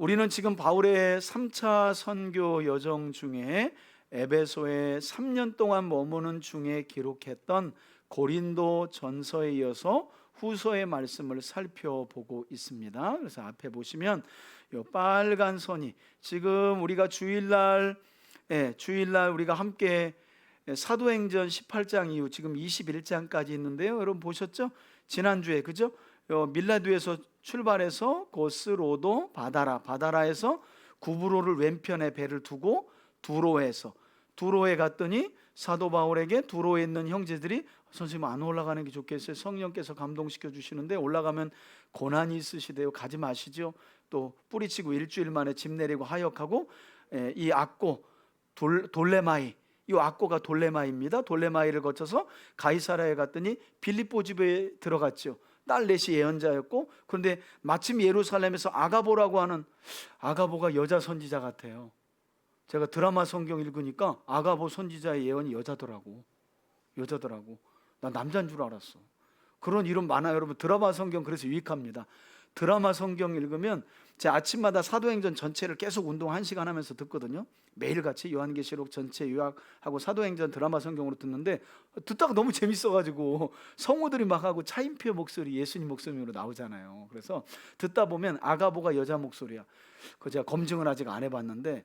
우리는 지금 바울의 3차 선교 여정 중에 에베소에 3년 동안 머무는 중에 기록했던 고린도 전서에 이어서 후서의 말씀을 살펴보고 있습니다. 그래서 앞에 보시면 이 빨간 선이 지금 우리가 주일날 우리가 함께 사도행전 18장 이후 지금 21장까지 있는데요. 여러분 보셨죠? 지난주에 그죠? 밀라두에서 출발해서 고스로도 바다라에서 구브로를 왼편에 배를 두고 두로에 갔더니 사도 바울에게 두로에 있는 형제들이 선생님 안 올라가는 게 좋겠어요. 성령께서 감동시켜 주시는데 올라가면 고난이 있으시대요. 가지 마시죠. 또 뿌리치고 일주일 만에 집 내리고 하역하고 이 악고 돌레마이, 이 악고가 돌레마이입니다. 돌레마이를 거쳐서 가이사라에 갔더니 빌립보 집에 들어갔죠. 딸 넷이 예언자였고, 그런데 마침 예루살렘에서 아가보라고 하는, 아가보가 여자 선지자 같아요. 제가 드라마 성경 읽으니까 아가보 선지자의 예언이 여자더라고. 나 남자인 줄 알았어. 그런 이름 많아요. 여러분 드라마 성경 그래서 유익합니다. 드라마 성경 읽으면 제 아침마다 사도행전 전체를 계속 운동 1시간 하면서 듣거든요. 매일같이 요한계시록 전체 요약하고 사도행전 드라마 성경으로 듣는데 듣다가 너무 재밌어가지고 성우들이 막 하고 차인표 목소리, 예수님 목소리로 나오잖아요. 그래서 듣다 보면 아가보가 여자 목소리야. 그 제가 검증을 아직 안 해봤는데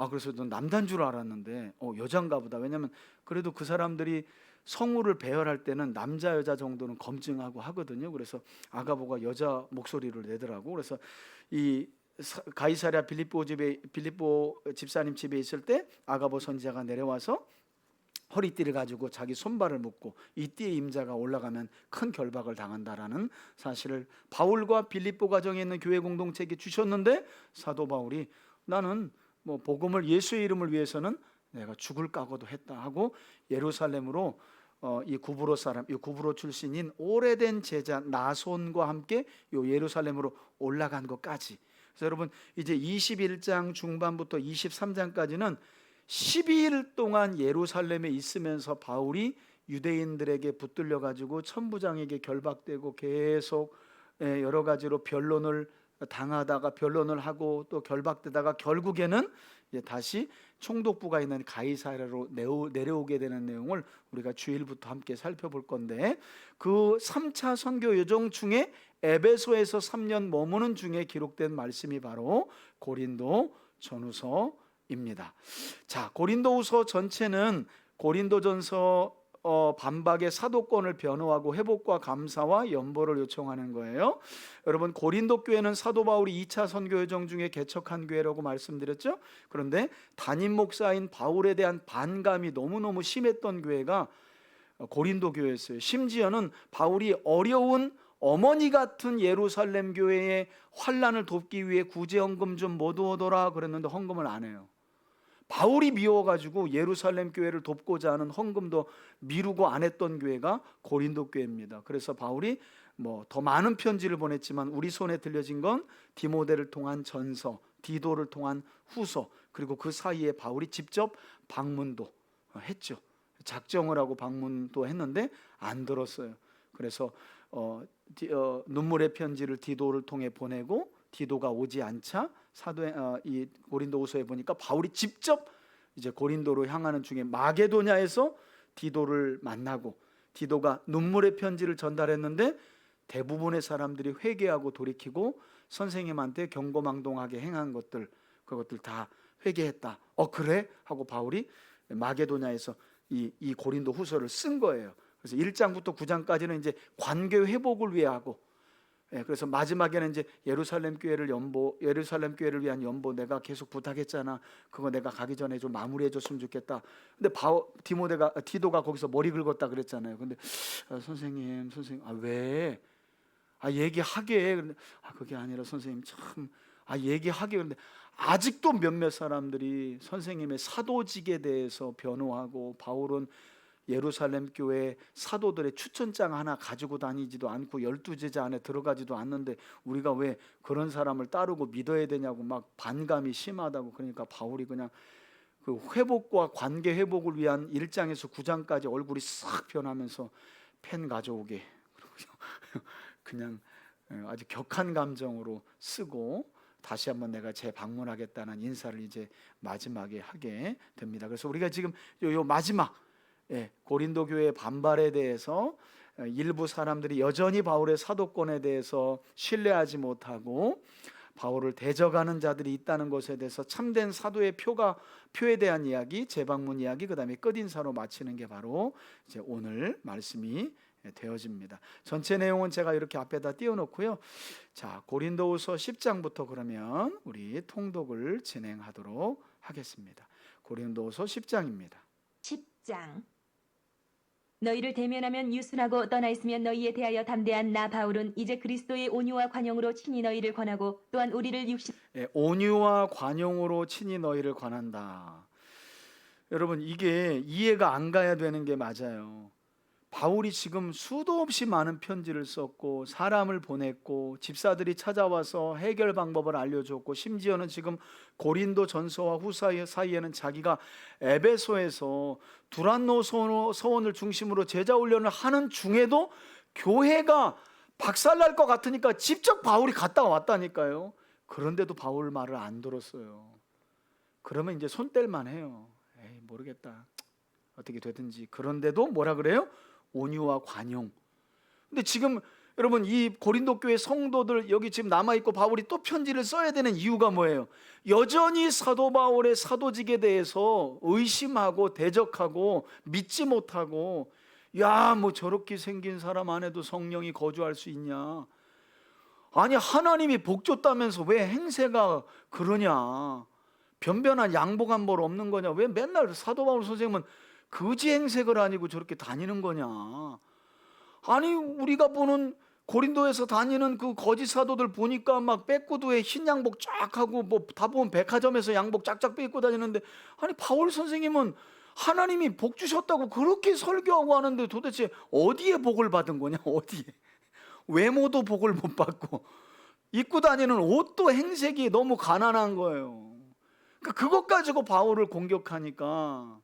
그래서 넌 남자인 줄 알았는데 여잔가 보다. 왜냐면 그래도 그 사람들이 성우를 배열할 때는 남자 여자 정도는 검증하고 하거든요. 그래서 아가보가 여자 목소리를 내더라고. 그래서 이 가이사랴 빌립보 집사님 집에 있을 때 아가보 선지자가 내려와서 허리띠를 가지고 자기 손발을 묶고 이 띠의 임자가 올라가면 큰 결박을 당한다라는 사실을 바울과 빌립보 가정에 있는 교회 공동체에게 주셨는데 사도 바울이 나는 뭐 복음을 예수의 이름을 위해서는 내가 죽을 각오도 했다 하고 예루살렘으로 이 구브로 출신인 오래된 제자 나손과 함께 요 예루살렘으로 올라간 것까지. 그래서 여러분 이제 21장 중반부터 23장까지는 12일 동안 예루살렘에 있으면서 바울이 유대인들에게 붙들려 가지고 천부장에게 결박되고 계속 여러 가지로 변론을 당하다가 변론을 하고 또 결박되다가 결국에는 이제 다시 총독부가 있는 가이사랴로 내려오게 되는 내용을 우리가 주일부터 함께 살펴볼 건데, 그 3차 선교 여정 중에 에베소에서 3년 머무는 중에 기록된 말씀이 바로 고린도 전후서입니다. 자, 고린도후서 전체는 고린도전서 반박의 사도권을 변호하고 회복과 감사와 연보를 요청하는 거예요. 여러분 고린도 교회는 사도 바울이 2차 선교 여정 중에 개척한 교회라고 말씀드렸죠. 그런데 담임 목사인 바울에 대한 반감이 너무너무 심했던 교회가 고린도 교회였어요. 심지어는 바울이 어려운 어머니 같은 예루살렘 교회의 환난을 돕기 위해 구제 헌금 좀 못 오더라 그랬는데 헌금을 안 해요. 바울이 미워가지고 예루살렘 교회를 돕고자 하는 헌금도 미루고 안 했던 교회가 고린도 교회입니다. 그래서 바울이 뭐 더 많은 편지를 보냈지만 우리 손에 들려진 건 디모데를 통한 전서, 디도를 통한 후서, 그리고 그 사이에 바울이 직접 방문도 했죠. 작정을 하고 방문도 했는데 안 들었어요. 그래서 눈물의 편지를 디도를 통해 보내고 디도가 오지 않자 이 고린도후서에 보니까 바울이 직접 이제 고린도로 향하는 중에 마게도냐에서 디도를 만나고 디도가 눈물의 편지를 전달했는데 대부분의 사람들이 회개하고 돌이키고 선생님한테 경고망동하게 행한 그것들 다 회개했다. 그래? 하고 바울이 마게도냐에서 이 고린도 후서를 쓴 거예요. 그래서 1장부터 9장까지는 이제 관계 회복을 위해 하고, 그래서 마지막에는 이제 예루살렘 교회를 위한 연보 내가 계속 부탁했잖아. 그거 내가 가기 전에 좀 마무리해 줬으면 좋겠다. 근데 디도가 거기서 머리 긁었다 그랬잖아요. 근데 선생님 왜? 얘기하게. 근데 그게 아니라 선생님 참 얘기하게. 근데 아직도 몇몇 사람들이 선생님의 사도직에 대해서 변호하고 바울은 예루살렘 교회 사도들의 추천장 하나 가지고 다니지도 않고 12제자 안에 들어가지도 않는데 우리가 왜 그런 사람을 따르고 믿어야 되냐고 막 반감이 심하다고. 그러니까 바울이 그냥 그 회복과 관계 회복을 위한 1장에서 9장까지 얼굴이 싹 변하면서 펜 가져오게 그냥 아주 격한 감정으로 쓰고 다시 한번 내가 재방문하겠다는 인사를 이제 마지막에 하게 됩니다. 그래서 우리가 지금 요 마지막 고린도 교회의 반발에 대해서 일부 사람들이 여전히 바울의 사도권에 대해서 신뢰하지 못하고 바울을 대적하는 자들이 있다는 것에 대해서 참된 사도의 표에 대한 이야기, 재방문 이야기, 그다음에 끝인사로 마치는 게 바로 이제 오늘 말씀이 되어집니다. 전체 내용은 제가 이렇게 앞에다 띄워놓고요. 자, 고린도후서 10장부터 그러면 우리 통독을 진행하도록 하겠습니다. 고린도후서 10장입니다. 10장. 너희를 대면하면 유순하고 떠나 있으면 너희에 대하여 담대한 나 바울은 이제 그리스도의 온유와 관용으로 친히 너희를 권하고 또한 우리를 온유와 관용으로 친히 너희를 권한다. 여러분, 이게 이해가 안 가야 되는 게 맞아요. 바울이 지금 수도 없이 많은 편지를 썼고 사람을 보냈고 집사들이 찾아와서 해결 방법을 알려줬고 심지어는 지금 고린도 전서와 후서 사이에는 자기가 에베소에서 두란노 서원을 중심으로 제자 훈련을 하는 중에도 교회가 박살날 것 같으니까 직접 바울이 갔다 왔다니까요. 그런데도 바울 말을 안 들었어요. 그러면 이제 손 뗄만 해요. 에이, 모르겠다, 어떻게 되든지. 그런데도 뭐라 그래요? 온유와 관용. 근데 지금 여러분, 이 고린도 교회 성도들 여기 지금 남아있고 바울이 또 편지를 써야 되는 이유가 뭐예요? 여전히 사도 바울의 사도직에 대해서 의심하고 대적하고 믿지 못하고, 야, 뭐 저렇게 생긴 사람 안에도 성령이 거주할 수 있냐, 아니 하나님이 복 줬다면서 왜 행세가 그러냐, 변변한 양복 한 벌 없는 거냐, 왜 맨날 사도 바울 선생님은 거지 행색을 아니고 저렇게 다니는 거냐. 아니 우리가 보는 고린도에서 다니는 그 거짓 사도들 보니까 막 백구두에 흰 양복 쫙 하고 뭐 다 보면 백화점에서 양복 쫙쫙 입고 다니는데, 아니 바울 선생님은 하나님이 복 주셨다고 그렇게 설교하고 하는데 도대체 어디에 복을 받은 거냐, 어디에. 외모도 복을 못 받고 입고 다니는 옷도 행색이 너무 가난한 거예요. 그러니까 그것 가지고 바울을 공격하니까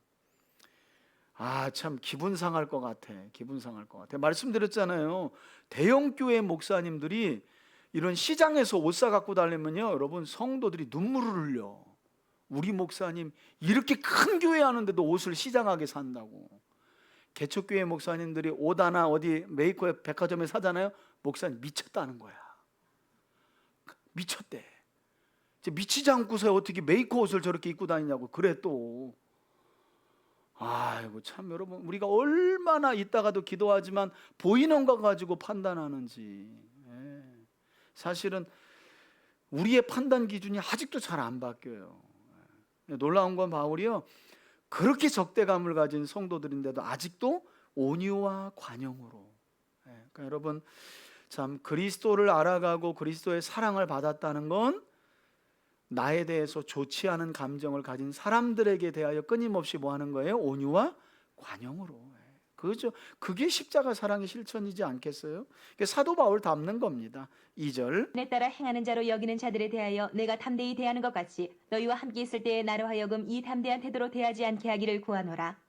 참 기분 상할 것 같아. 기분 상할 것 같아. 말씀드렸잖아요. 대형 교회 목사님들이 이런 시장에서 옷 사 갖고 다니면요, 여러분, 성도들이 눈물을 흘려. 우리 목사님 이렇게 큰 교회 하는데도 옷을 시장하게 산다고. 개척교회 목사님들이 옷 하나 어디 메이커 백화점에 사잖아요. 목사님 미쳤다는 거야. 미쳤대. 미치지 않고서 어떻게 메이커 옷을 저렇게 입고 다니냐고. 그래 또. 아이고 참, 여러분, 우리가 얼마나 있다가도 기도하지만 보이는 거 가지고 판단하는지. 사실은 우리의 판단 기준이 아직도 잘 안 바뀌어요. 놀라운 건 바울이요, 그렇게 적대감을 가진 성도들인데도 아직도 온유와 관용으로. 그러니까 여러분, 참 그리스도를 알아가고 그리스도의 사랑을 받았다는 건 나에 대해서 좋지 않은 감정을 가진 사람들에게 대하여 끊임없이 뭐 하는 거예요? 온유와 관용으로. 그죠? 그게 십자가 사랑의 실천이지 않겠어요? 사도 바울 닮는 겁니다. 2절. 내 따라 행하는 자로 여기는 자들에 대하여 내가 담대히 대하는 것 같이 너희와 함께 있을 때에 나로 하여금 이 담대한 태도로 대하지 않게 하기를 구하노라.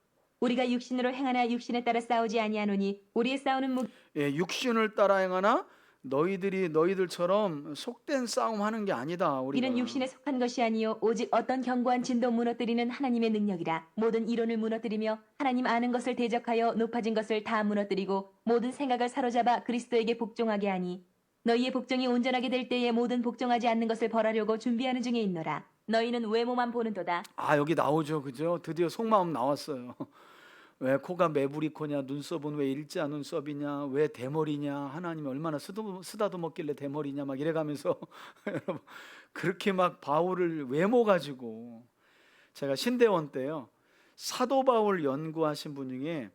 우리가 육신으로 행하나 육신에 따라 싸우지 아니하노니 우리의 싸우는 육신을 따라 행하나 너희들이 너희들처럼 속된 싸움하는 게 아니다. 우리가. 이는 육신에 속한 것이 아니요 오직 어떤 견고한 진도 무너뜨리는 하나님의 능력이라. 모든 이론을 무너뜨리며 하나님 아는 것을 대적하여 높아진 것을 다 무너뜨리고 모든 생각을 사로잡아 그리스도에게 복종하게 하니 너희의 복종이 온전하게 될 때에 모든 복종하지 않는 것을 벌하려고 준비하는 중에 있노라. 너희는 외모만 보는도다. 여기 나오죠, 그죠? 드디어 속마음 나왔어요. 왜 코가 매부리 코냐, 눈썹은 왜 일자 눈썹이냐, 왜 대머리냐, 하나님이 얼마나 쓰다듬었길래 대머리냐, 막 이래가면서 여러분, 그렇게 막 바울을 외모 가지고. 제가 신대원 때요, 사도 바울 연구하신 분 중에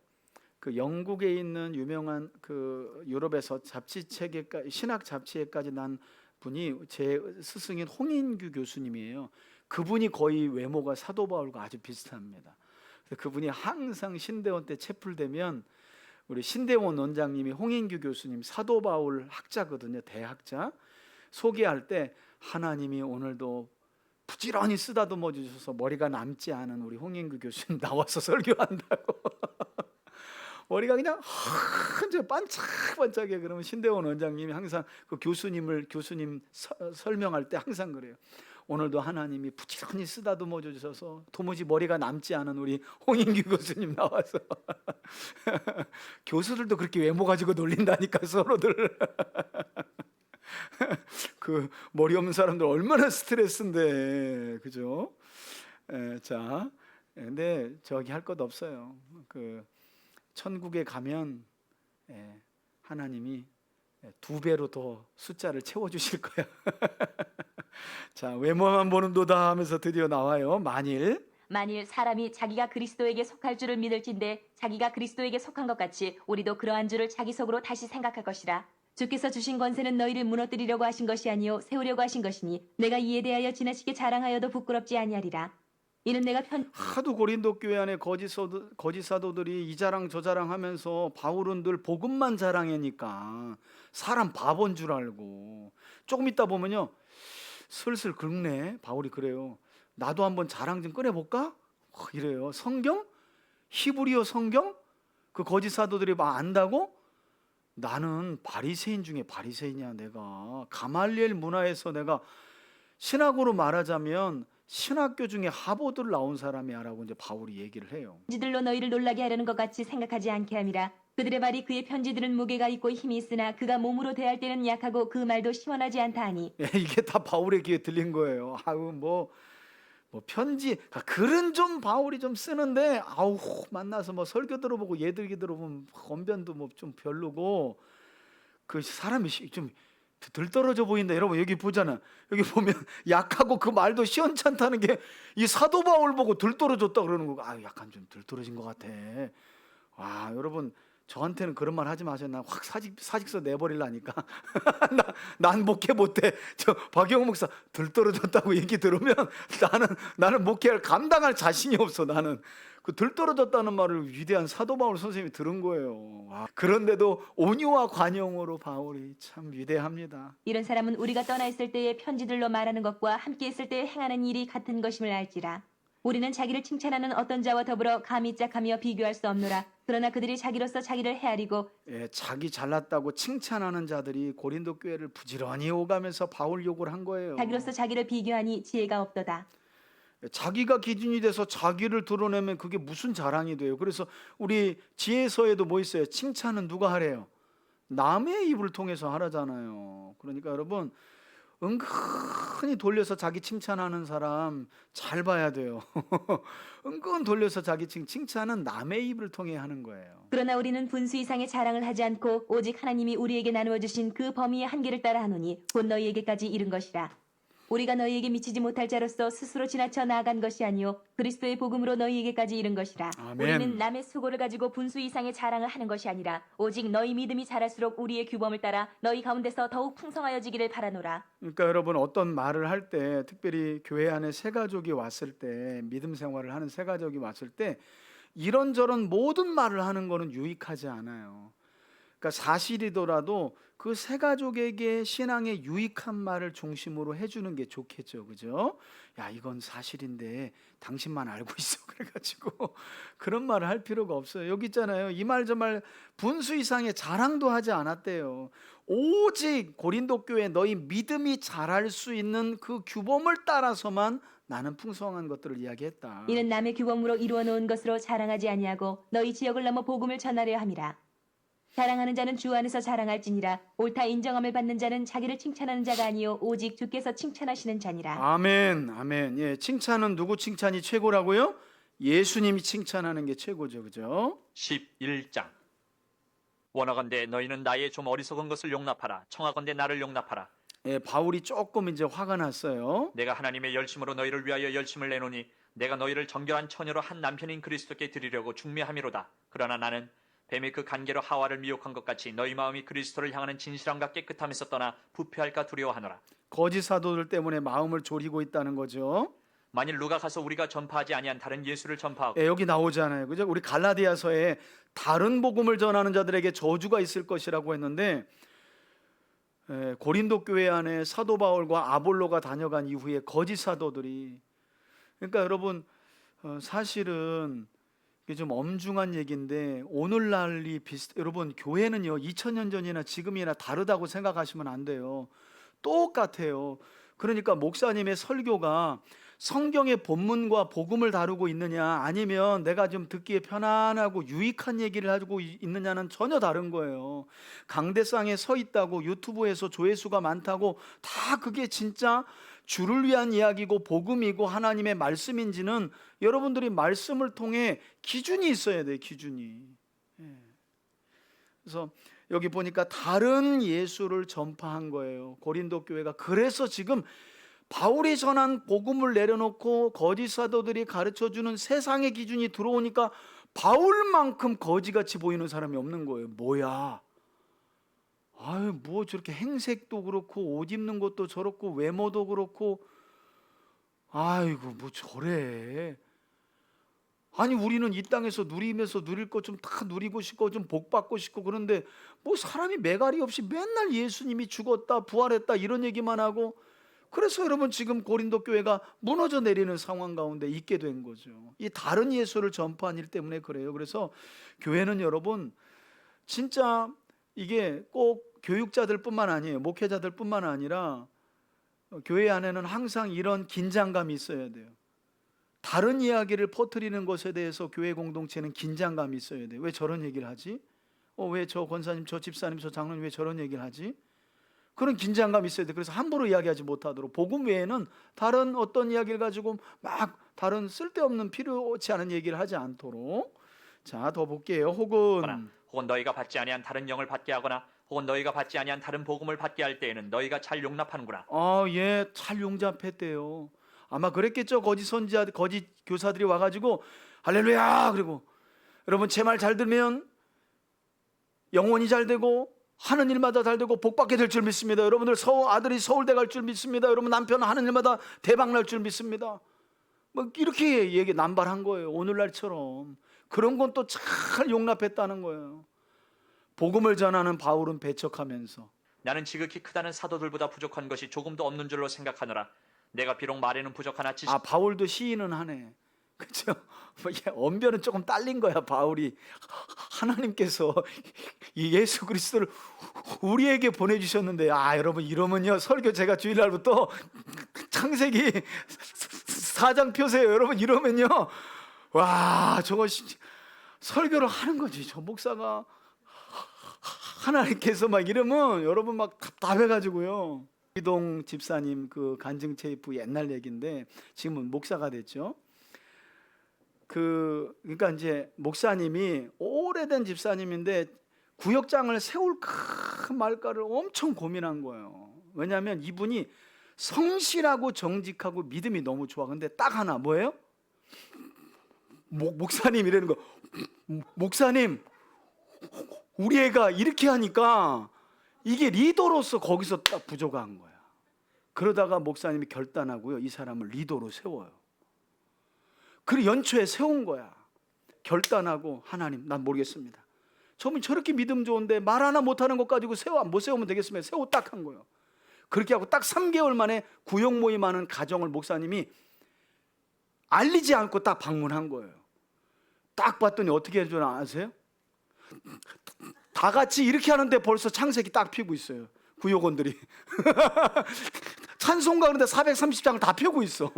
그 영국에 있는 유명한 그 유럽에서 잡지체계까지, 신학 잡지에까지 난 분이 제 스승인 홍인규 교수님이에요. 그분이 거의 외모가 사도 바울과 아주 비슷합니다. 그분이 항상 신대원 때 채플되면 우리 신대원 원장님이 홍인규 교수님 사도 바울 학자거든요, 대학자. 소개할 때 하나님이 오늘도 부지런히 쓰다듬어 주셔서 머리가 남지 않은 우리 홍인규 교수님 나와서 설교한다고. 머리가 그냥 한저 반짝반짝해. 그러면 신대원 원장님이 항상 그 교수님 설명할 때 항상 그래요. 오늘도 하나님이 부지런히 쓰다듬어 주셔서 도무지 머리가 남지 않은 우리 홍인규 교수님 나와서 교수들도 그렇게 외모 가지고 놀린다니까 서로들. 그 머리 없는 사람들 얼마나 스트레스인데, 그죠? 자, 근데 저기 할 것 없어요. 그 천국에 가면 하나님이 2배로 더 숫자를 채워주실 거야. 자, 외모만 보는도다 하면서 드디어 나와요. 만일 사람이 자기가 그리스도에게 속할 줄을 믿을진대 자기가 그리스도에게 속한 것 같이 우리도 그러한 줄을 자기 속으로 다시 생각할 것이라. 주께서 주신 권세는 너희를 무너뜨리려고 하신 것이 아니요 세우려고 하신 것이니 내가 이에 대하여 지나치게 자랑하여도 부끄럽지 아니하리라. 이는 내가 하도 고린도 교회 안에 거짓 사도들이 이 자랑 저 자랑 하면서 바울은 늘 복음만 자랑하니까 사람 바본 줄 알고, 조금 있다 보면요 슬슬 긁네. 바울이 그래요. 나도 한번 자랑 좀 꺼내볼까? 이래요. 성경? 히브리어 성경? 그 거짓 사도들이 막 안다고? 나는 바리새인 중에 바리새인이야. 내가 가말리엘 문화에서 내가 신학으로 말하자면 신학교 중에 하버드를 나온 사람이야 라고 이제 바울이 얘기를 해요. 편지들로 너희를 놀라게 하려는 것 같이 생각하지 않게 함이라. 그들의 말이 그의 편지들은 무게가 있고 힘이 있으나 그가 몸으로 대할 때는 약하고 그 말도 시원하지 않다 하니. 이게 다 바울의 귀에 들린 거예요. 아우 뭐 편지 글은 좀 바울이 좀 쓰는데 아우 만나서 뭐 설교 들어보고 얘들기 들어보면 언변도 뭐 좀 별로고, 그 사람이 좀 들떨어져 보인다. 여러분 여기 보잖아. 여기 보면 약하고 그 말도 시원찮다는 게 이 사도 바울 보고 들떨어졌다 그러는 거고, 아 약간 좀 들떨어진 것 같아. 와 여러분 저한테는 그런 말 하지 마세요. 나 확 사직서 내버리려니까. 난 목회 못해. 저 박영호 목사 들떨어졌다고 얘기 들으면 나는 목회를 감당할 자신이 없어. 나는 그 들떨어졌다는 말을 위대한 사도 바울 선생님이 들은 거예요. 와, 그런데도 온유와 관용으로 바울이 참 위대합니다. 이런 사람은 우리가 떠나 있을 때의 편지들로 말하는 것과 함께 있을 때 행하는 일이 같은 것임을 알지라. 우리는 자기를 칭찬하는 어떤 자와 더불어 감히 짝하며 비교할 수 없노라. 그러나 그들이 자기로서 자기를 헤아리고 자기 잘났다고 칭찬하는 자들이 고린도 교회를 부지런히 오가면서 바울 욕을 한 거예요. 자기로서 자기를 비교하니 지혜가 없도다. 자기가 기준이 돼서 자기를 드러내면 그게 무슨 자랑이 돼요. 그래서 우리 지혜서에도 뭐 있어요? 칭찬은 누가 하래요? 남의 입을 통해서 하라잖아요. 그러니까 여러분 은근히 돌려서 자기 칭찬하는 사람 잘 봐야 돼요. 은근 돌려서 자기 칭찬은 남의 입을 통해 하는 거예요. 그러나 우리는 분수 이상의 자랑을 하지 않고 오직 하나님이 우리에게 나누어 주신 그 범위의 한계를 따라 하노니 곧 너희에게까지 이른 것이라. 우리가 너희에게 미치지 못할 자로서 스스로 지나쳐 나아간 것이 아니요 그리스도의 복음으로 너희에게까지 이른 것이라. 아멘. 우리는 남의 수고를 가지고 분수 이상의 자랑을 하는 것이 아니라 오직 너희 믿음이 자랄수록 우리의 규범을 따라 너희 가운데서 더욱 풍성하여지기를 바라노라. 그러니까 여러분 어떤 말을 할 때, 특별히 교회 안에 새 가족이 왔을 때, 믿음 생활을 하는 새 가족이 왔을 때 이런저런 모든 말을 하는 거는 유익하지 않아요. 그러니까 사실이더라도 그 새 가족에게 신앙의 유익한 말을 중심으로 해주는 게 좋겠죠, 그죠? 야 이건 사실인데 당신만 알고 있어. 그래가지고 그런 말을 할 필요가 없어요. 여기 있잖아요. 이 말 저 말 분수 이상의 자랑도 하지 않았대요. 오직 고린도 교회 너희 믿음이 자랄 수 있는 그 규범을 따라서만 나는 풍성한 것들을 이야기했다. 이는 남의 규범으로 이루어 놓은 것으로 자랑하지 아니하고 너희 지역을 넘어 복음을 전하려 함이라. 자랑하는 자는 주 안에서 자랑할지니라. 옳다 인정함을 받는 자는 자기를 칭찬하는 자가 아니요 오직 주께서 칭찬하시는 자니라. 아멘, 아멘. 예, 칭찬은 누구 칭찬이 최고라고요? 예수님이 칭찬하는 게 최고죠, 그죠? 11장 원하건대 너희는 나의 좀 어리석은 것을 용납하라. 청하건대 나를 용납하라. 예, 바울이 조금 이제 화가 났어요. 내가 하나님의 열심으로 너희를 위하여 열심을 내노니 내가 너희를 정결한 처녀로 한 남편인 그리스도께 드리려고 중매함이로다. 그러나 나는 뱀이 그 간계로 하와를 미혹한 것 같이 너희 마음이 그리스도를 향하는 진실함과 깨끗함에서 떠나 부패할까 두려워하노라. 거짓 사도들 때문에 마음을 졸이고 있다는 거죠. 만일 누가 가서 우리가 전파하지 아니한 다른 예수를 전파하고 예, 여기 나오잖아요, 그죠? 우리 갈라디아서에 다른 복음을 전하는 자들에게 저주가 있을 것이라고 했는데, 고린도 교회 안에 사도 바울과 아볼로가 다녀간 이후에 거짓 사도들이, 그러니까 여러분 사실은 이게 좀 엄중한 얘기인데 오늘날이 여러분 교회는요 2000년 전이나 지금이나 다르다고 생각하시면 안 돼요. 똑같아요. 그러니까 목사님의 설교가 성경의 본문과 복음을 다루고 있느냐 아니면 내가 좀 듣기에 편안하고 유익한 얘기를 하고 있느냐는 전혀 다른 거예요. 강대상에 서 있다고 유튜브에서 조회수가 많다고 다 그게 진짜 주를 위한 이야기고 복음이고 하나님의 말씀인지는 여러분들이 말씀을 통해 기준이 있어야 돼요. 기준이. 그래서 여기 보니까 다른 예수를 전파한 거예요. 고린도 교회가. 그래서 지금 바울이 전한 복음을 내려놓고 거짓 사도들이 가르쳐주는 세상의 기준이 들어오니까 바울만큼 거지같이 보이는 사람이 없는 거예요. 뭐야? 아유, 뭐 저렇게 행색도 그렇고 옷 입는 것도 저렇고 외모도 그렇고 아이고 뭐 저래. 아니 우리는 이 땅에서 누리면서 누릴 것 좀 다 누리고 싶고 좀 복 받고 싶고 그런데 뭐 사람이 매갈이 없이 맨날 예수님이 죽었다 부활했다 이런 얘기만 하고 그래서 여러분 지금 고린도 교회가 무너져 내리는 상황 가운데 있게 된 거죠. 이 다른 예수를 전파한 일 때문에 그래요. 그래서 교회는 여러분 진짜 이게 꼭 교육자들뿐만 아니에요. 목회자들뿐만 아니라 교회 안에는 항상 이런 긴장감이 있어야 돼요. 다른 이야기를 퍼뜨리는 것에 대해서 교회 공동체는 긴장감이 있어야 돼요. 왜 저런 얘기를 하지? 왜 저 권사님, 저 집사님, 저 장로님 왜 저런 얘기를 하지? 그런 긴장감이 있어야 돼. 그래서 함부로 이야기하지 못하도록 복음 외에는 다른 어떤 이야기를 가지고 막 다른 쓸데없는 필요치 않은 얘기를 하지 않도록. 자, 더 볼게요. 혹은 너희가 받지 아니한 다른 영을 받게 하거나 혹은 너희가 받지 아니한 다른 복음을 받게 할 때에는 너희가 잘 용납하는구나. 예, 잘 용납했대요. 아마 그랬겠죠. 거짓 선지자, 거짓 교사들이 와가지고 할렐루야 그리고 여러분 제 말 잘 들으면 영혼이 잘 되고 하는 일마다 잘 되고 복 받게 될 줄 믿습니다. 여러분들 아들이 서울대 갈 줄 믿습니다. 여러분 남편 하는 일마다 대박 날 줄 믿습니다. 뭐 이렇게 얘기 남발한 거예요. 오늘날처럼 그런 건 또 잘 용납했다는 거예요. 복음을 전하는 바울은 배척하면서 나는 지극히 크다는 사도들보다 부족한 것이 조금도 없는 줄로 생각하노라. 내가 비록 말에는 부족하나 바울도 시인은 하네. 그렇죠? 언변은 조금 딸린 거야. 바울이 하나님께서 이 예수 그리스도를 우리에게 보내주셨는데 여러분 이러면요 설교 제가 주일날부터 창세기 4장 펴세요. 여러분 이러면요 와 저거 설교를 하는 거지. 저 목사가 하나님께서 막 이러면 여러분 막 답답해가지고요. 이동 집사님 그 간증 테이프 옛날 얘기인데 지금은 목사가 됐죠. 그러니까 이제 목사님이 오래된 집사님인데 구역장을 세울까 말까를 엄청 고민한 거예요. 왜냐하면 이분이 성실하고 정직하고 믿음이 너무 좋아. 근데 딱 하나 뭐예요? 목사님 이러는 거. 목사님 우리 애가 이렇게 하니까 이게 리더로서 거기서 딱 부족한 거야. 그러다가 목사님이 결단하고요. 이 사람을 리더로 세워요. 그리고 연초에 세운 거야. 결단하고 하나님 난 모르겠습니다. 저분 저렇게 믿음 좋은데 말 하나 못하는 것 가지고 못 세우면 되겠습니다. 세워 딱 한 거예요. 그렇게 하고 딱 3개월 만에 구역 모임하는 가정을 목사님이 알리지 않고 딱 방문한 거예요. 딱 봤더니 어떻게 해줄 줄 아세요? 다 같이 이렇게 하는데 벌써 창세기 딱 피고 있어요. 구역원들이 찬송가 그런데 430장을 다 펴고 있어.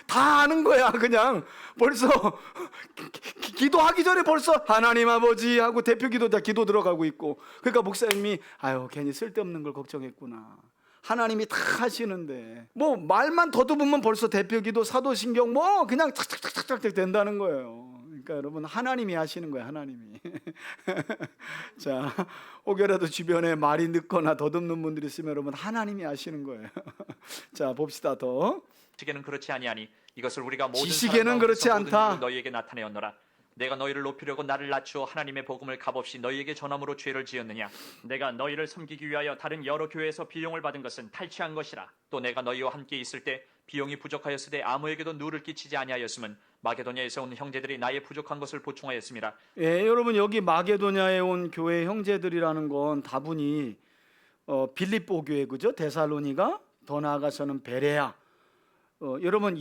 다 아는 거야. 그냥 벌써 기도하기 전에 벌써 하나님 아버지 하고 대표 기도 들어가고 있고. 그러니까 목사님이 괜히 쓸데없는 걸 걱정했구나. 하나님이 다 하시는데 뭐 말만 더듬으면 벌써 대표 기도 사도신경 뭐 그냥 착착착착 된다는 거예요. 그러니까 여러분 하나님이 하시는 거예요. 하나님이. 자, 혹여라도 주변에 말이 늦거나 더듬는 분들이 있으면 여러분 하나님이 하시는 거예요. 자, 봅시다 더. 지식에는 그렇지 아니하니 이것을 우리가 모든 지식에는 사람 그렇지 가운데서 모든 않다. 이로 너희에게 나타내었노라. 내가 너희를 높이려고 나를 낮추어 하나님의 복음을 값없이 너희에게 전함으로 죄를 지었느냐. 내가 너희를 섬기기 위하여 다른 여러 교회에서 비용을 받은 것은 탈취한 것이라. 또 내가 너희와 함께 있을 때 비용이 부족하였으되 아무에게도 누를 끼치지 아니하였음은 마게도냐에서 온 형제들이 나의 부족한 것을 보충하였음이라. 여러분 여기 마게도냐에 온 교회 형제들이라는 건 다분히 빌립보 교회 그죠? 데살로니가 더 나아가서는 베레아. 여러분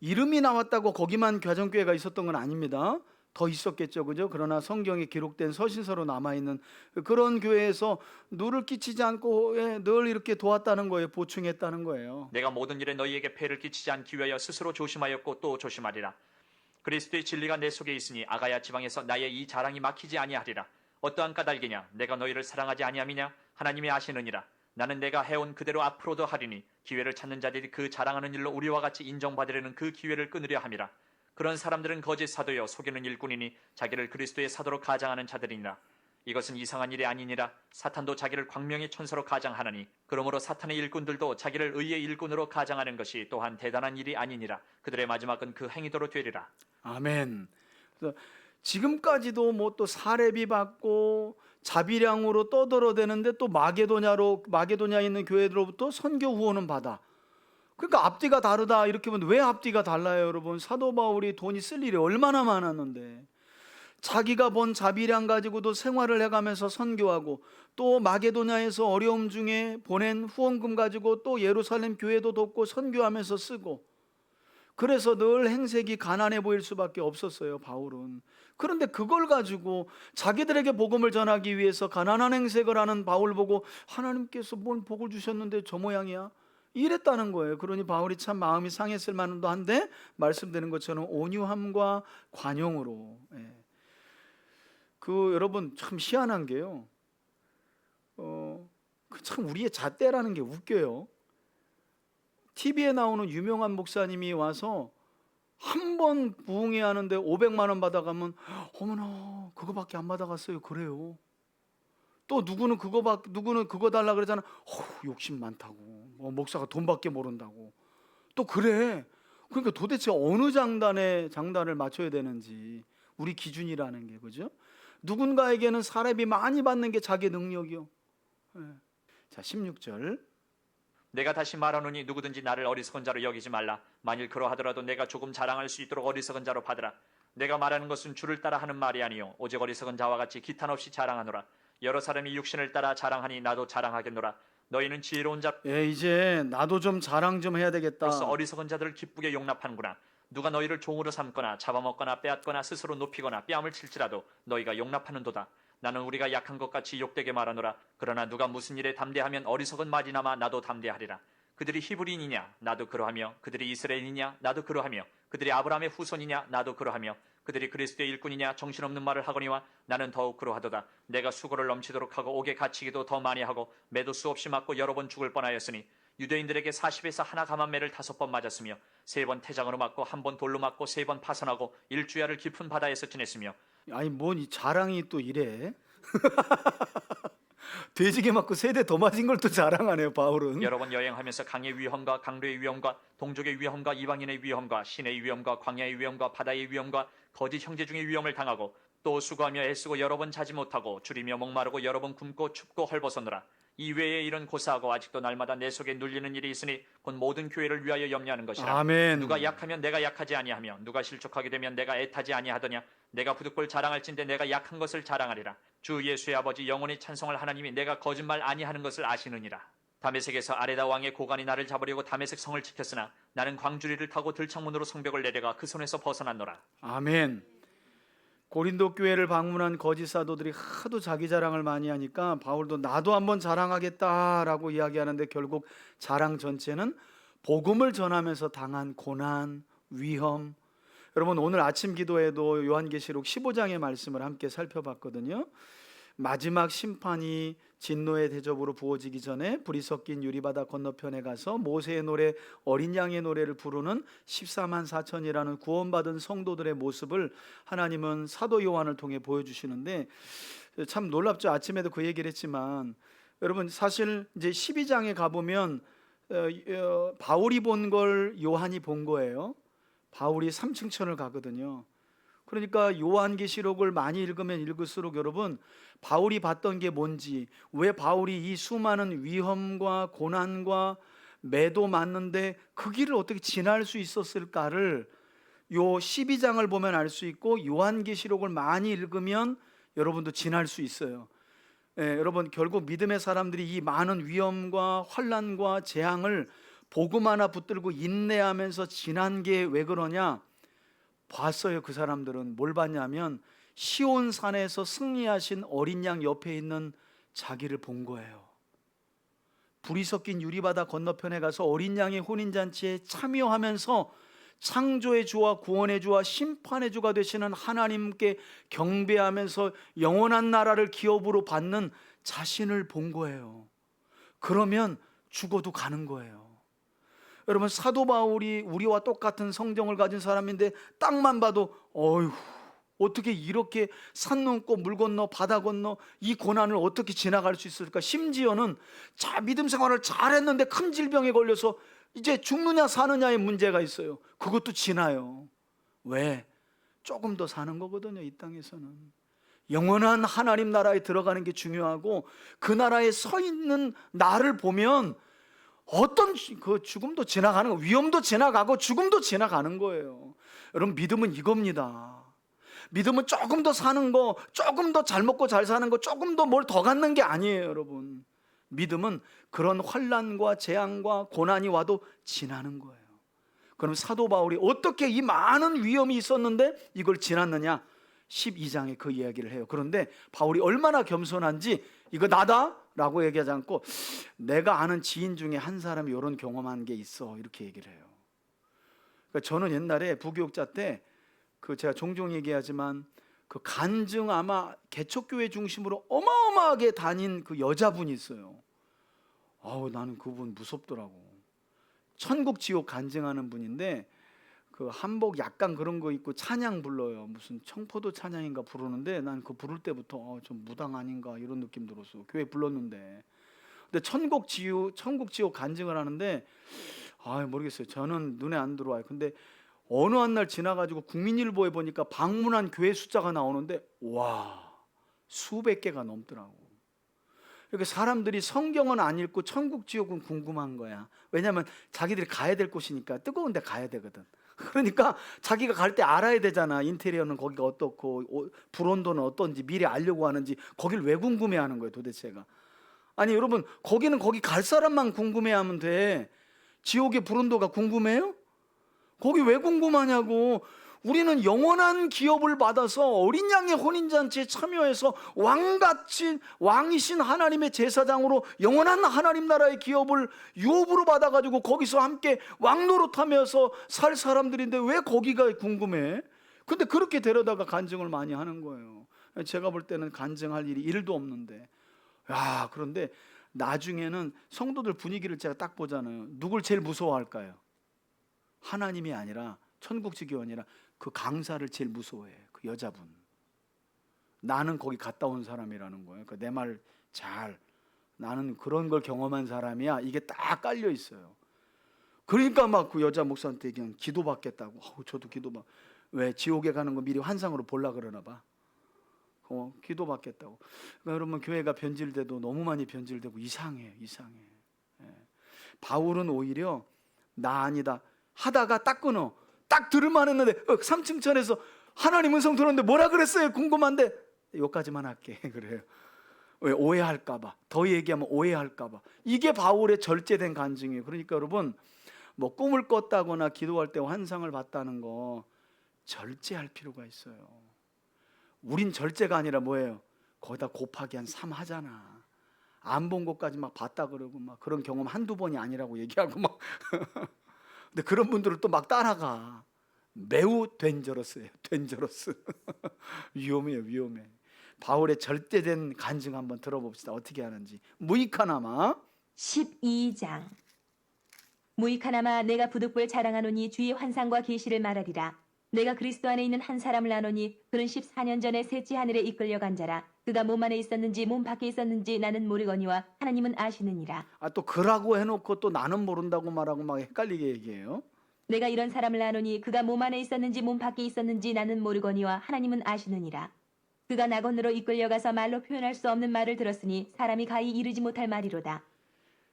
이름이 나왔다고 거기만 가정교회가 있었던 건 아닙니다. 더 있었겠죠, 그죠? 그러나 성경에 기록된 서신서로 남아있는 그런 교회에서 누를 끼치지 않고 늘 이렇게 도왔다는 거예요. 보충했다는 거예요. 내가 모든 일에 너희에게 폐를 끼치지 않기 위하여 스스로 조심하였고 또 조심하리라. 그리스도의 진리가 내 속에 있으니 아가야 지방에서 나의 이 자랑이 막히지 아니하리라. 어떠한 까닭이냐? 내가 너희를 사랑하지 아니함이냐? 하나님이 아시느니라. 나는 내가 해온 그대로 앞으로도 하리니 기회를 찾는 자들이 그 자랑하는 일로 우리와 같이 인정받으려는 그 기회를 끊으려 함이라. 그런 사람들은 거짓 사도여 속이는 일꾼이니 자기를 그리스도의 사도로 가장하는 자들이니라. 이것은 이상한 일이 아니니라. 사탄도 자기를 광명의 천사로 가장하나니 그러므로 사탄의 일꾼들도 자기를 의의 일꾼으로 가장하는 것이 또한 대단한 일이 아니니라. 그들의 마지막은 그 행위대로 되리라. 아멘. 그래서 지금까지도 뭐 또 사례비 받고 자비량으로 떠들어대는데 또 마게도냐에 있는 교회들로부터 선교 후원은 받아. 그러니까 앞뒤가 다르다 이렇게 보면 왜 앞뒤가 달라요, 여러분? 사도 바울이 돈이 쓸 일이 얼마나 많았는데 자기가 번 자비량 가지고도 생활을 해가면서 선교하고 또 마게도냐에서 어려움 중에 보낸 후원금 가지고 또 예루살렘 교회도 돕고 선교하면서 쓰고, 그래서 늘 행색이 가난해 보일 수밖에 없었어요, 바울은. 그런데 그걸 가지고 자기들에게 복음을 전하기 위해서 가난한 행색을 하는 바울 보고 하나님께서 뭔 복을 주셨는데 저 모양이야? 이랬다는 거예요. 그러니 바울이 참 마음이 상했을 만도 한데 말씀드린 것처럼 온유함과 관용으로. 여러분 참 희한한 게요. 참 우리의 잣대라는 게 웃겨요. TV에 나오는 유명한 목사님이 와서 한 번 부흥회 하는데 500만 원 받아가면 어머나 그거밖에 안 받아갔어요. 그래요. 또 누구는 그거 달라 그러잖아. 욕심 많다고. 목사가 돈밖에 모른다고. 또 그래. 그러니까 도대체 어느 장단을 맞춰야 되는지 우리 기준이라는 게, 그죠? 누군가에게는 사례비 많이 받는 게 자기 능력이요. 자, 16절. 내가 다시 말하노니 누구든지 나를 어리석은 자로 여기지 말라. 만일 그러하더라도 내가 조금 자랑할 수 있도록 어리석은 자로 받으라. 내가 말하는 것은 주를 따라 하는 말이 아니요 오직 어리석은 자와 같이 기탄 없이 자랑하노라. 여러 사람이 육신을 따라 자랑하니 나도 자랑하겠노라. 너희는 지혜로운 자로서 이제 나도 좀 자랑 좀 해야 되겠다. 어리석은 자들을 기쁘게 용납하는구나. 누가 너희를 종으로 삼거나 잡아먹거나 빼앗거나 스스로 높이거나 뺨을 칠지라도 너희가 용납하는도다. 나는 우리가 약한 것 같이 욕되게 말하노라. 그러나 누가 무슨 일에 담대하면 어리석은 말이나마 나도 담대하리라. 그들이 히브리인이냐 나도 그러하며 그들이 이스라엘이냐 나도 그러하며 그들이 아브라함의 후손이냐 나도 그러하며 그들이 그리스도의 일꾼이냐 정신없는 말을 하거니와 나는 더욱 그러하도다. 내가 수고를 넘치도록 하고 옥에 갇히기도 더 많이 하고 매도 수없이 맞고 여러 번 죽을 뻔하였으니 유대인들에게 40에서 하나 감한 매를 5번 맞았으며 3번 태장으로 맞고 1번 돌로 맞고 3번 파선하고 일주야를 깊은 바다에서 지냈으며. 아니 뭔 이 자랑이 또 이래? 돼지게 맞고 3대 더 맞은 걸 또 자랑하네요, 바울은. 여러 번 여행하면서 강의 위험과 강도의 위험과 동족의 위험과 이방인의 위험과 신의 위험과 광야의 위험과 바다의 위험과 거짓 형제 중의 위험을 당하고 또 수고하며 애쓰고 여러 번 자지 못하고 줄이며 목마르고 여러 번 굶고 춥고 헐벗었노라. 이 외에 일은 고사하고 아직도 날마다 내 속에 눌리는 일이 있으니 곧 모든 교회를 위하여 염려하는 것이라. 아멘. 누가 약하면 내가 약하지 아니하며 누가 실족하게 되면 내가 애타지 아니하더냐. 내가 부득불 자랑할진대 내가 약한 것을 자랑하리라. 주 예수의 아버지 영원히 찬송할 하나님이 내가 거짓말 아니하는 것을 아시느니라. 다메섹에서 아레다 왕의 고관이 나를 잡으려고 다메섹 성을 지켰으나 나는 광주리를 타고 들창문으로 성벽을 내려가 그 손에서 벗어났노라. 아멘. 고린도 교회를 방문한 거짓 사도들이 하도 자기 자랑을 많이 하니까 바울도 나도 한번 자랑하겠다라고 이야기하는데 결국 자랑 전체는 복음을 전하면서 당한 고난, 위험. 여러분 오늘 아침 기도에도 요한계시록 15장의 말씀을 함께 살펴봤거든요. 마지막 심판이 진노의 대접으로 부어지기 전에 불이 섞인 유리바다 건너편에 가서 모세의 노래, 어린 양의 노래를 부르는 14만 4천이라는 구원받은 성도들의 모습을 하나님은 사도 요한을 통해 보여주시는데 참 놀랍죠. 아침에도 그 얘기를 했지만 여러분 사실 이제 12장에 가보면 바울이 본 걸 요한이 본 거예요. 바울이 삼층천을 가거든요. 그러니까 요한계시록을 많이 읽으면 읽을수록 여러분 바울이 봤던 게 뭔지, 왜 바울이 이 수많은 위험과 고난과 매도 맞는데 그 길을 어떻게 지날 수 있었을까를 요 12장을 보면 알 수 있고 요한계시록을 많이 읽으면 여러분도 지날 수 있어요. 여러분 결국 믿음의 사람들이 이 많은 위험과 환난과 재앙을 복음 하나 붙들고 인내하면서 지난 게 왜 그러냐? 봤어요. 그 사람들은 뭘 봤냐면 시온산에서 승리하신 어린 양 옆에 있는 자기를 본 거예요. 불이 섞인 유리바다 건너편에 가서 어린 양의 혼인잔치에 참여하면서 창조의 주와 구원의 주와 심판의 주가 되시는 하나님께 경배하면서 영원한 나라를 기업으로 받는 자신을 본 거예요. 그러면 죽어도 가는 거예요. 여러분, 사도 바울이 우리와 똑같은 성정을 가진 사람인데 딱만 봐도 어휴, 어떻게 이렇게 산 넘고 물 건너 바다 건너 이 고난을 어떻게 지나갈 수 있을까? 심지어는 자 믿음 생활을 잘했는데 큰 질병에 걸려서 이제 죽느냐 사느냐의 문제가 있어요. 그것도 지나요. 왜? 조금 더 사는 거거든요. 이 땅에서는 영원한 하나님 나라에 들어가는 게 중요하고, 그 나라에 서 있는 나를 보면 어떤 그 죽음도 지나가는 거, 위험도 지나가고 죽음도 지나가는 거예요. 여러분, 믿음은 이겁니다. 믿음은 조금 더 사는 거, 조금 더 잘 먹고 잘 사는 거, 조금 더 뭘 더 갖는 게 아니에요. 여러분, 믿음은 그런 환난과 재앙과 고난이 와도 지나는 거예요. 그럼 사도 바울이 어떻게 이 많은 위험이 있었는데 이걸 지났느냐? 12장에 그 이야기를 해요. 그런데 바울이 얼마나 겸손한지, 이거 나다 라고 얘기하지 않고 내가 아는 지인 중에 한 사람이 이런 경험한 게 있어, 이렇게 얘기를 해요. 그러니까 저는 옛날에 부교육자 때 제가 종종 얘기하지만 그 간증, 아마 개척교회 중심으로 어마어마하게 다닌 그 여자분이 있어요. 나는 그분 무섭더라고. 천국 지옥 간증하는 분인데 그 한복 약간 그런 거 입고 찬양 불러요. 무슨 청포도 찬양인가 부르는데 난 그 부를 때부터 좀 무당 아닌가 이런 느낌 들었어. 교회 불렀는데. 근데 천국 지옥 간증을 하는데 모르겠어요. 저는 눈에 안 들어와요. 근데 어느 한 날 지나가지고 국민일보에 보니까 방문한 교회 숫자가 나오는데 와, 수백 개가 넘더라고. 이렇게 사람들이 성경은 안 읽고 천국 지옥은 궁금한 거야. 왜냐하면 자기들이 가야 될 곳이니까, 뜨거운 데 가야 되거든. 그러니까 자기가 갈 때 알아야 되잖아. 인테리어는 거기가 어떻고 불온도는 어떤지 미리 알려고 하는지. 거길 왜 궁금해하는 거예요 도대체가? 아니 여러분, 거기는 거기 갈 사람만 궁금해하면 돼. 지옥의 불온도가 궁금해요? 거기 왜 궁금하냐고. 우리는 영원한 기업을 받아서 어린 양의 혼인잔치에 참여해서 왕이신 하나님의 제사장으로 영원한 하나님 나라의 기업을 유업으로 받아가지고 거기서 함께 왕노릇하면서 살 사람들인데 왜 거기가 궁금해? 근데 그렇게 데려다가 간증을 많이 하는 거예요. 제가 볼 때는 간증할 일이 1도 없는데, 그런데 나중에는 성도들 분위기를 제가 딱 보잖아요. 누굴 제일 무서워할까요? 하나님이 아니라, 천국지교가 아니라 그 강사를 제일 무서워해. 그 여자분. 나는 거기 갔다 온 사람이라는 거예요. 그러니까 내 말 나는 그런 걸 경험한 사람이야. 이게 딱 깔려 있어요. 그러니까 막 그 여자 목사한테 그냥 기도받겠다고. 저도 기도받. 왜? 지옥에 가는 거 미리 환상으로 보려 그러나 봐. 기도받겠다고. 그러니까 여러분, 교회가 변질돼도 너무 많이 변질되고 이상해. 바울은 오히려 나 아니다 하다가 딱 끊어. 딱 들을만 했는데 3층 천에서 하나님 음성 들었는데 뭐라 그랬어요? 궁금한데 여기까지만 할게. 그래요. 왜? 오해할까봐. 더 얘기하면 오해할까봐. 이게 바울의 절제된 간증이에요. 그러니까 여러분, 뭐 꿈을 꿨다거나 기도할 때 환상을 봤다는 거 절제할 필요가 있어요. 우린 절제가 아니라 뭐예요? 거기다 곱하기 한 3 하잖아. 안 본 것까지 막 봤다 그러고 막 그런 경험 한두 번이 아니라고 얘기하고 막 근데 그런 분들을 또 막 따라가. 매우 덴저러스예요. 덴저러스. 위험해. 바울의 절대된 간증 한번 들어봅시다. 어떻게 하는지. 무익하나마 12장. 무익하나마 내가 부득불 자랑하노니 주의 환상과 계시를 말하리라. 내가 그리스도 안에 있는 한 사람을 아노니 그는 14년 전에 셋째 하늘에 이끌려간 자라. 그가 몸 안에 있었는지 몸 밖에 있었는지 나는 모르거니와 하나님은 아시느니라. 또 그라고 해놓고 또 나는 모른다고 말하고 막 헷갈리게 얘기해요. 내가 이런 사람을 아노니 그가 몸 안에 있었는지 몸 밖에 있었는지 나는 모르거니와 하나님은 아시느니라. 그가 나 건너로 이끌려가서 말로 표현할 수 없는 말을 들었으니 사람이 가히 이르지 못할 말이로다.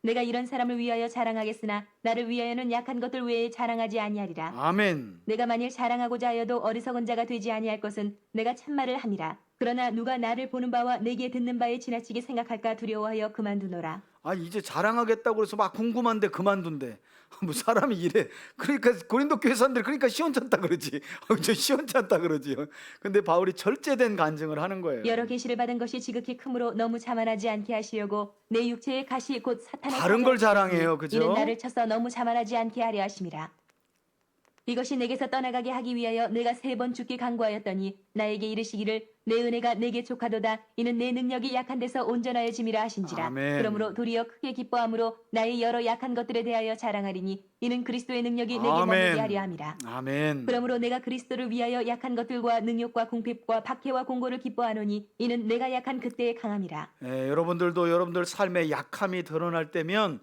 내가 이런 사람을 위하여 자랑하겠으나 나를 위하여는 약한 것들 외에 자랑하지 아니하리라. 아멘. 내가 만일 자랑하고자 하여도 어리석은 자가 되지 아니할 것은 내가 참말을 함이라. 그러나 누가 나를 보는 바와 내게 듣는 바에 지나치게 생각할까 두려워하여 그만두노라. 아 이제 자랑하겠다고 그래서 막 궁금한데 그만둔대. 뭐 사람이 이래. 그러니까 고린도 교회 사람들이 그러니까 시원찮다 그러지. 저 시원찮다 그러지요. 근데 바울이 절제된 간증을 하는 거예요. 여러 계시를 받은 것이 지극히 크므로 너무 자만하지 않게 하시려고 내 육체의 가시 곧 사탄의 다른 걸 사자를 자랑해요, 그죠? 이는 나를 쳐서 너무 자만하지 않게 하려 하심이라. 이것이 내게서 떠나가게 하기 위하여 내가 3번 죽게 간구하였더니 나에게 이르시기를 내 은혜가 내게 족하도다. 이는 내 능력이 약한 데서 온전하여짐이라 하신지라. 아멘. 그러므로 도리어 크게 기뻐함으로 나의 여러 약한 것들에 대하여 자랑하리니 이는 그리스도의 능력이 내게 아멘. 머물게 하려 함이라. 아멘. 그러므로 내가 그리스도를 위하여 약한 것들과 능욕과 궁핍과 박해와 공고를 기뻐하노니 이는 내가 약한 그때의 강함이라. 여러분들도 여러분들 삶의 약함이 드러날 때면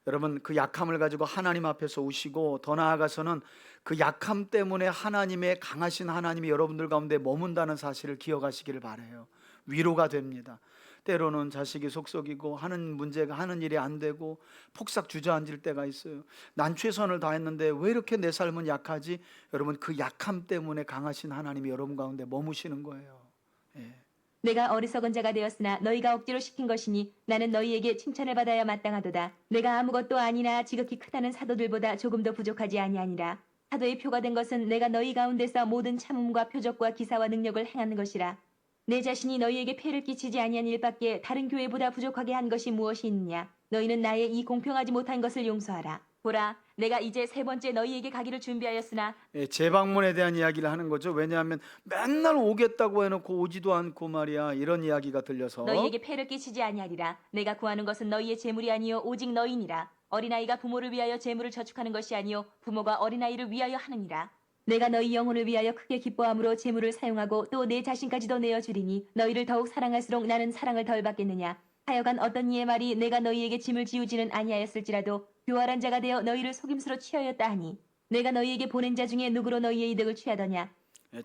여러분 그 약함을 가지고 하나님 앞에서 우시고 더 나아가서는 그 약함 때문에 하나님의 강하신 하나님이 여러분들 가운데 머문다는 사실을 기억하시기를 바라요. 위로가 됩니다. 때로는 자식이 속썩이고 하는 문제가 하는 일이 안 되고 폭삭 주저앉을 때가 있어요. 난 최선을 다했는데 왜 이렇게 내 삶은 약하지? 여러분 그 약함 때문에 강하신 하나님이 여러분 가운데 머무시는 거예요. 내가 어리석은 자가 되었으나 너희가 억지로 시킨 것이니 나는 너희에게 칭찬을 받아야 마땅하도다. 내가 아무것도 아니나 지극히 크다는 사도들보다 조금 더 부족하지 아니하니라. 사도의 표가 된 것은 내가 너희 가운데서 모든 참음과 표적과 기사와 능력을 행하는 것이라. 내 자신이 너희에게 폐를 끼치지 아니한 일밖에 다른 교회보다 부족하게 한 것이 무엇이 있느냐. 너희는 나의 이 공평하지 못한 것을 용서하라. 보라, 내가 이제 3번째 너희에게 가기를 준비하였으나 재방문에 대한 이야기를 하는 거죠. 왜냐하면 맨날 오겠다고 해놓고 오지도 않고 말이야 이런 이야기가 들려서 너희에게 폐를 끼치지 아니하리라. 내가 구하는 것은 너희의 재물이 아니요 오직 너희니라. 어린아이가 부모를 위하여 재물을 저축하는 것이 아니요 부모가 어린아이를 위하여 하느니라. 내가 너희 영혼을 위하여 크게 기뻐함으로 재물을 사용하고 또 내 자신까지도 내어주리니 너희를 더욱 사랑할수록 나는 사랑을 덜 받겠느냐. 하여간 어떤 이의 말이 내가 너희에게 짐을 지우지는 아니하였을지라도 교활한 자가 되어 너희를 속임수로 취하였다 하니 내가 너희에게 보낸 자 중에 누구로 너희의 이득을 취하더냐.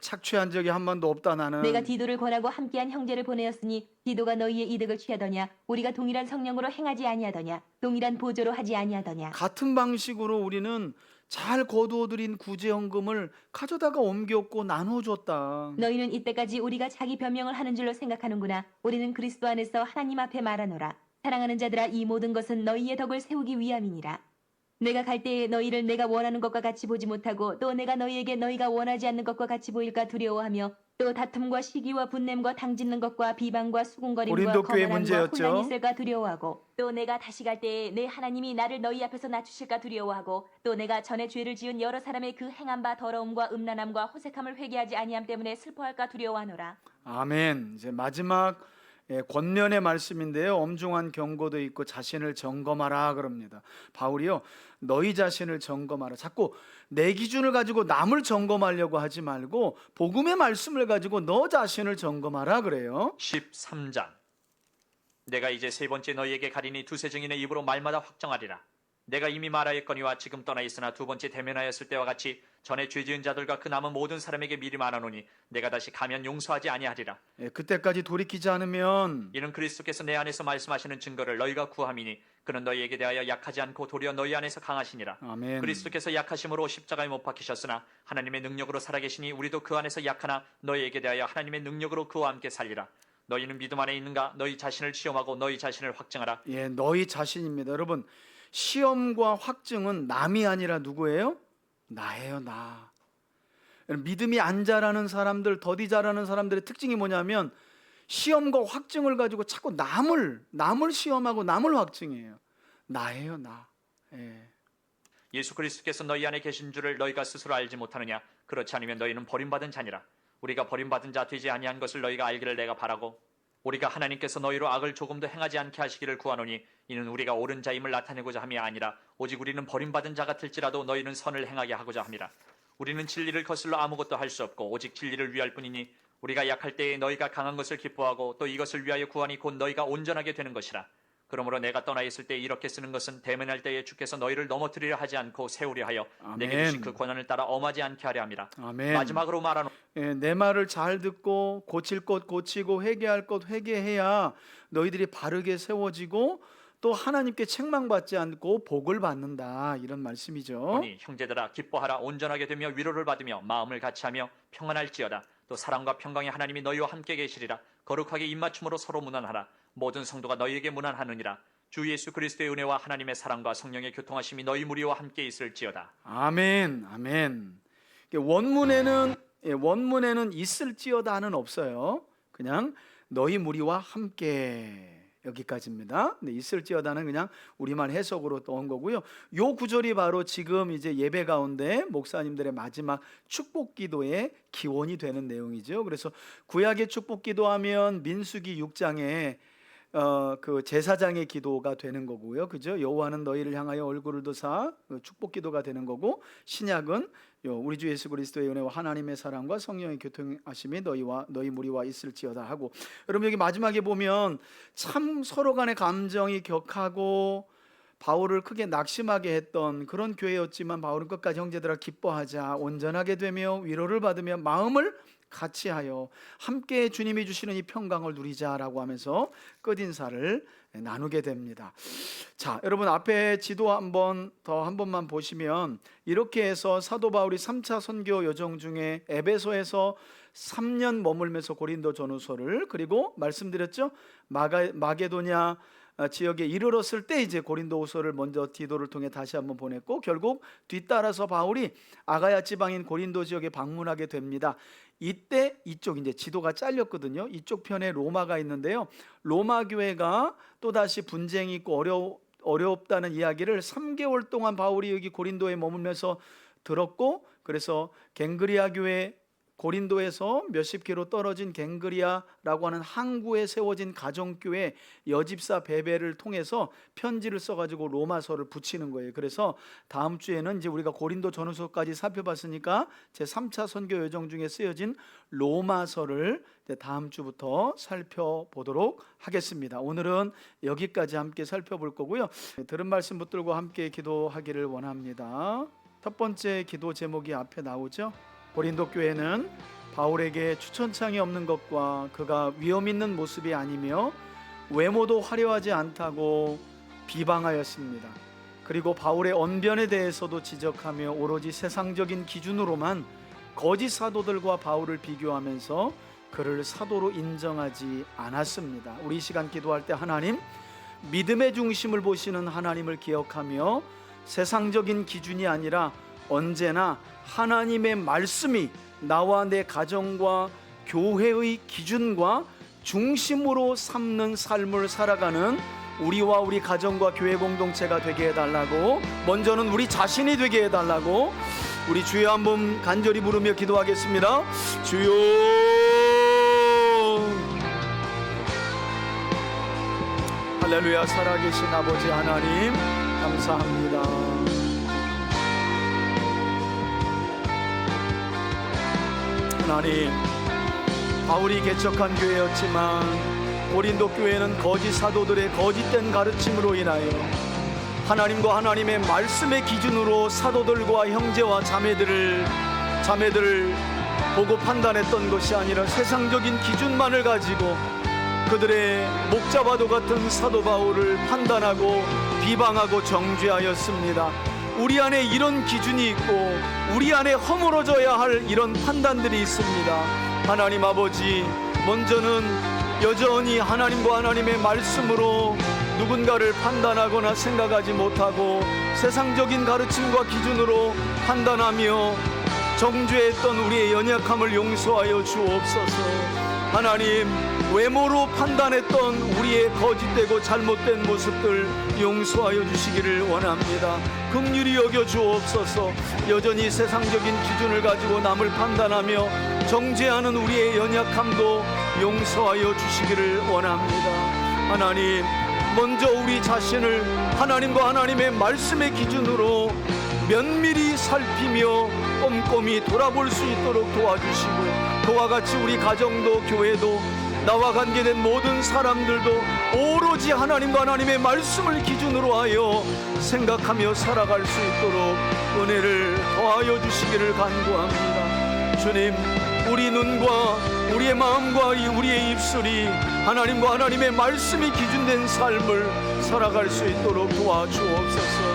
착취한 적이 한 번도 없다 나는. 내가 디도를 권하고 함께한 형제를 보내었으니 디도가 너희의 이득을 취하더냐. 우리가 동일한 성령으로 행하지 아니하더냐. 동일한 보조로 하지 아니하더냐. 같은 방식으로 우리는 잘 거두어들인 구제헌금을 가져다가 옮겼고 나눠줬다. 너희는 이때까지 우리가 자기 변명을 하는 줄로 생각하는구나. 우리는 그리스도 안에서 하나님 앞에 말하노라. 사랑하는 자들아, 이 모든 것은 너희의 덕을 세우기 위함이니라. 내가 갈 때에 너희를 내가 원하는 것과 같이 보지 못하고 또 내가 너희에게 너희가 원하지 않는 것과 같이 보일까 두려워하며 또 다툼과 시기와 분냄과 당짓는 것과 비방과 수군거림과 고린도 교회 거만함과 문제였죠. 혼란이 있을까 두려워하고 또 내가 다시 갈 때에 내 하나님이 나를 너희 앞에서 낮추실까 두려워하고 또 내가 전에 죄를 지은 여러 사람의 그 행한 바 더러움과 음란함과 호색함을 회개하지 아니함 때문에 슬퍼할까 두려워하노라. 아멘. 이제 마지막 권면의 말씀인데요. 엄중한 경고도 있고 자신을 점검하라 그럽니다. 바울이요. 너희 자신을 점검하라. 자꾸 내 기준을 가지고 남을 점검하려고 하지 말고 복음의 말씀을 가지고 너 자신을 점검하라 그래요. 13장. 내가 이제 3번째 너희에게 가리니 두세 증인의 입으로 말마다 확정하리라. 내가 이미 말하였거니와 지금 떠나 있으나 2번째 대면하였을 때와 같이 전에 죄지은 자들과 그 남은 모든 사람에게 미리 말하노니 내가 다시 가면 용서하지 아니하리라. 그때까지 돌이키지 않으면 이는 그리스도께서 내 안에서 말씀하시는 증거를 너희가 구함이니 그는 너희에게 대하여 약하지 않고 도리어 너희 안에서 강하시니라. 아멘. 그리스도께서 약하심으로 십자가에 못 박히셨으나 하나님의 능력으로 살아계시니 우리도 그 안에서 약하나 너희에게 대하여 하나님의 능력으로 그와 함께 살리라. 너희는 믿음 안에 있는가? 너희 자신을 시험하고 너희 자신을 확증하라. 너희 자신입니다. 여러분 시험과 확증은 남이 아니라 누구예요? 나예요, 나. 믿음이 안 자라는 사람들, 더디 자라는 사람들의 특징이 뭐냐면 시험과 확증을 가지고 자꾸 남을 시험하고 남을 확증해요. 나예요, 나. 예수 그리스도께서 너희 안에 계신 줄을 너희가 스스로 알지 못하느냐? 그렇지 않으면 너희는 버림받은 자니라. 우리가 버림받은 자 되지 아니한 것을 너희가 알기를 내가 바라고 우리가 하나님께서 너희로 악을 조금도 행하지 않게 하시기를 구하노니 이는 우리가 옳은 자임을 나타내고자 함이 아니라 오직 우리는 버림받은 자 같을지라도 너희는 선을 행하게 하고자 함이라. 우리는 진리를 거슬러 아무것도 할 수 없고 오직 진리를 위할 뿐이니 우리가 약할 때에 너희가 강한 것을 기뻐하고 또 이것을 위하여 구하니 곧 너희가 온전하게 되는 것이라. 그러므로 내가 떠나 있을 때 이렇게 쓰는 것은 대면할 때에 주께서 너희를 넘어뜨리려 하지 않고 세우려 하여 내게 주신 그 권한을 따라 엄하지 않게 하려 함이라. 아멘. 마지막으로 말하노 내 말을 잘 듣고 고칠 것 고치고 회개할 것 회개해야 너희들이 바르게 세워지고 또 하나님께 책망받지 않고 복을 받는다 이런 말씀이죠. 보니 형제들아 기뻐하라. 온전하게 되며 위로를 받으며 마음을 같이하며 평안할지어다. 또 사랑과 평강의 하나님이 너희와 함께 계시리라. 거룩하게 입맞춤으로 서로 문안하라. 모든 성도가 너희에게 문안하느니라. 주 예수 그리스도의 은혜와 하나님의 사랑과 성령의 교통하심이 너희 무리와 함께 있을지어다. 아멘, 아멘. 원문에는 있을지어다는 없어요. 그냥 너희 무리와 함께, 여기까지입니다. 네, 있을지어다는 그냥 우리만 해석으로 넣은 거고요. 요 구절이 바로 지금 이제 예배 가운데 목사님들의 마지막 축복 기도의 기원이 되는 내용이죠. 그래서 구약의 축복 기도하면 민수기 6장에 그 제사장의 기도가 되는 거고요. 그죠? 여호와는 너희를 향하여 얼굴을 드사 축복 기도가 되는 거고, 신약은 우리 주 예수 그리스도의 은혜와 하나님의 사랑과 성령의 교통하심이 너희와 너희 무리와 있을지어다 하고, 여러분 여기 마지막에 보면 참 서로 간의 감정이 격하고 바울을 크게 낙심하게 했던 그런 교회였지만, 바울은 끝까지 형제들아 기뻐하자, 온전하게 되며 위로를 받으며 마음을 같이 하여 함께 주님이 주시는 이 평강을 누리자라고 하면서 끝인사를 나누게 됩니다. 자, 여러분 앞에 지도 한 번만 보시면 이렇게 해서 사도 바울이 3차 선교 여정 중에 에베소에서 3년 머물면서 고린도 전후서를, 그리고 말씀드렸죠, 마게도냐 지역에 이르렀을 때 이제 고린도후서를 먼저 디도를 통해 다시 한번 보냈고, 결국 뒤따라서 바울이 아가야 지방인 고린도 지역에 방문하게 됩니다. 이때 이쪽 이제 지도가 잘렸거든요. 이쪽 편에 로마가 있는데요. 로마 교회가 또다시 분쟁이 있고 어렵다는 이야기를 3개월 동안 바울이 여기 고린도에 머물면서 들었고, 그래서 갱그리아 교회, 고린도에서 몇십 킬로 떨어진 갱그리아라고 하는 항구에 세워진 가정교회 여집사 베베를 통해서 편지를 써가지고 로마서를 붙이는 거예요. 그래서 다음 주에는 이제 우리가 고린도 전후서까지 살펴봤으니까 제 3차 선교 여정 중에 쓰여진 로마서를 다음 주부터 살펴보도록 하겠습니다. 오늘은 여기까지 함께 살펴볼 거고요. 들은 말씀 붙들고 함께 기도하기를 원합니다. 첫 번째 기도 제목이 앞에 나오죠. 고린도 교회는 바울에게 추천창이 없는 것과 그가 위험 있는 모습이 아니며 외모도 화려하지 않다고 비방하였습니다. 그리고 바울의 언변에 대해서도 지적하며 오로지 세상적인 기준으로만 거짓 사도들과 바울을 비교하면서 그를 사도로 인정하지 않았습니다. 우리 이 시간 기도할 때 하나님, 믿음의 중심을 보시는 하나님을 기억하며 세상적인 기준이 아니라 언제나 하나님의 말씀이 나와 내 가정과 교회의 기준과 중심으로 삼는 삶을 살아가는 우리와 우리 가정과 교회 공동체가 되게 해달라고, 먼저는 우리 자신이 되게 해달라고 우리 주여 한번 간절히 부르며 기도하겠습니다. 주여, 할렐루야. 살아계신 아버지 하나님 감사합니다. 하나님, 바울이 개척한 교회였지만 고린도 교회는 거짓 사도들의 거짓된 가르침으로 인하여 하나님과 하나님의 말씀의 기준으로 사도들과 형제와 자매들을 보고 판단했던 것이 아니라 세상적인 기준만을 가지고 그들의 목자와도 같은 사도 바울을 판단하고 비방하고 정죄하였습니다. 우리 안에 이런 기준이 있고 우리 안에 허물어져야 할 이런 판단들이 있습니다. 하나님 아버지, 먼저는 여전히 하나님과 하나님의 말씀으로 누군가를 판단하거나 생각하지 못하고 세상적인 가르침과 기준으로 판단하며 정죄했던 우리의 연약함을 용서하여 주옵소서. 하나님, 외모로 판단했던 우리의 거짓되고 잘못된 모습들 용서하여 주시기를 원합니다. 긍휼히 여겨 주옵소서. 여전히 세상적인 기준을 가지고 남을 판단하며 정죄하는 우리의 연약함도 용서하여 주시기를 원합니다. 하나님, 먼저 우리 자신을 하나님과 하나님의 말씀의 기준으로 면밀히 살피며 꼼꼼히 돌아볼 수 있도록 도와주시고, 그와 같이 우리 가정도 교회도 나와 관계된 모든 사람들도 오로지 하나님과 하나님의 말씀을 기준으로 하여 생각하며 살아갈 수 있도록 은혜를 더하여 주시기를 간구합니다. 주님, 우리 눈과 우리의 마음과 우리의 입술이 하나님과 하나님의 말씀이 기준된 삶을 살아갈 수 있도록 도와주옵소서.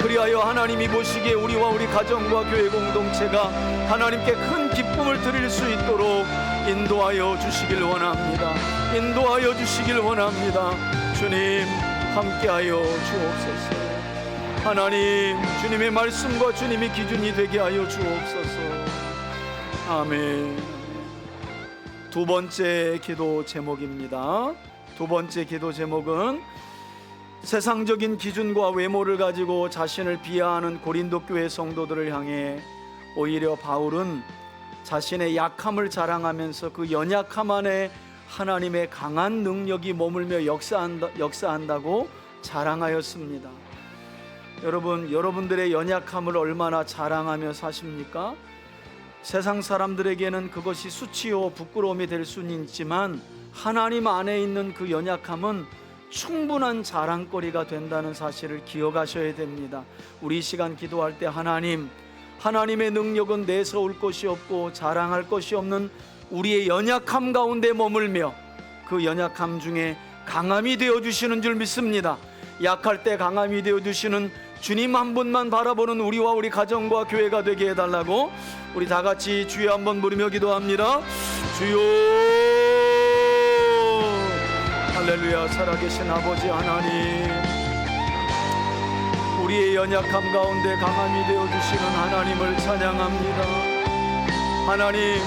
그리하여 하나님이 보시기에 우리와 우리 가정과 교회 공동체가 하나님께 큰 기쁨을 드릴 수 있도록 인도하여 주시길 원합니다. 인도하여 주시길 원합니다. 주님, 함께하여 주옵소서. 하나님, 주님의 말씀과 주님의 기준이 되게 하여 주옵소서. 아멘. 두 번째 기도 제목입니다. 두 번째 기도 제목은 세상적인 기준과 외모를 가지고 자신을 비하하는 고린도 교회 성도들을 향해 오히려 바울은 자신의 약함을 자랑하면서 그 연약함 안에 하나님의 강한 능력이 머물며 역사한다고 자랑하였습니다. 여러분, 여러분들의 연약함을 얼마나 자랑하며 사십니까? 세상 사람들에게는 그것이 수치요 부끄러움이 될 수는 있지만 하나님 안에 있는 그 연약함은 충분한 자랑거리가 된다는 사실을 기억하셔야 됩니다. 우리 이 시간 기도할 때 하나님의 능력은 내세울 것이 없고 자랑할 것이 없는 우리의 연약함 가운데 머물며 그 연약함 중에 강함이 되어주시는 줄 믿습니다. 약할 때 강함이 되어주시는 주님 한 분만 바라보는 우리와 우리 가정과 교회가 되게 해달라고 우리 다 같이 주여 한번 부르며 기도합니다. 주여. 할렐루야. 살아계신 아버지 하나님, 우리의 연약함 가운데 강함이 되어주시는 하나님을 찬양합니다. 하나님,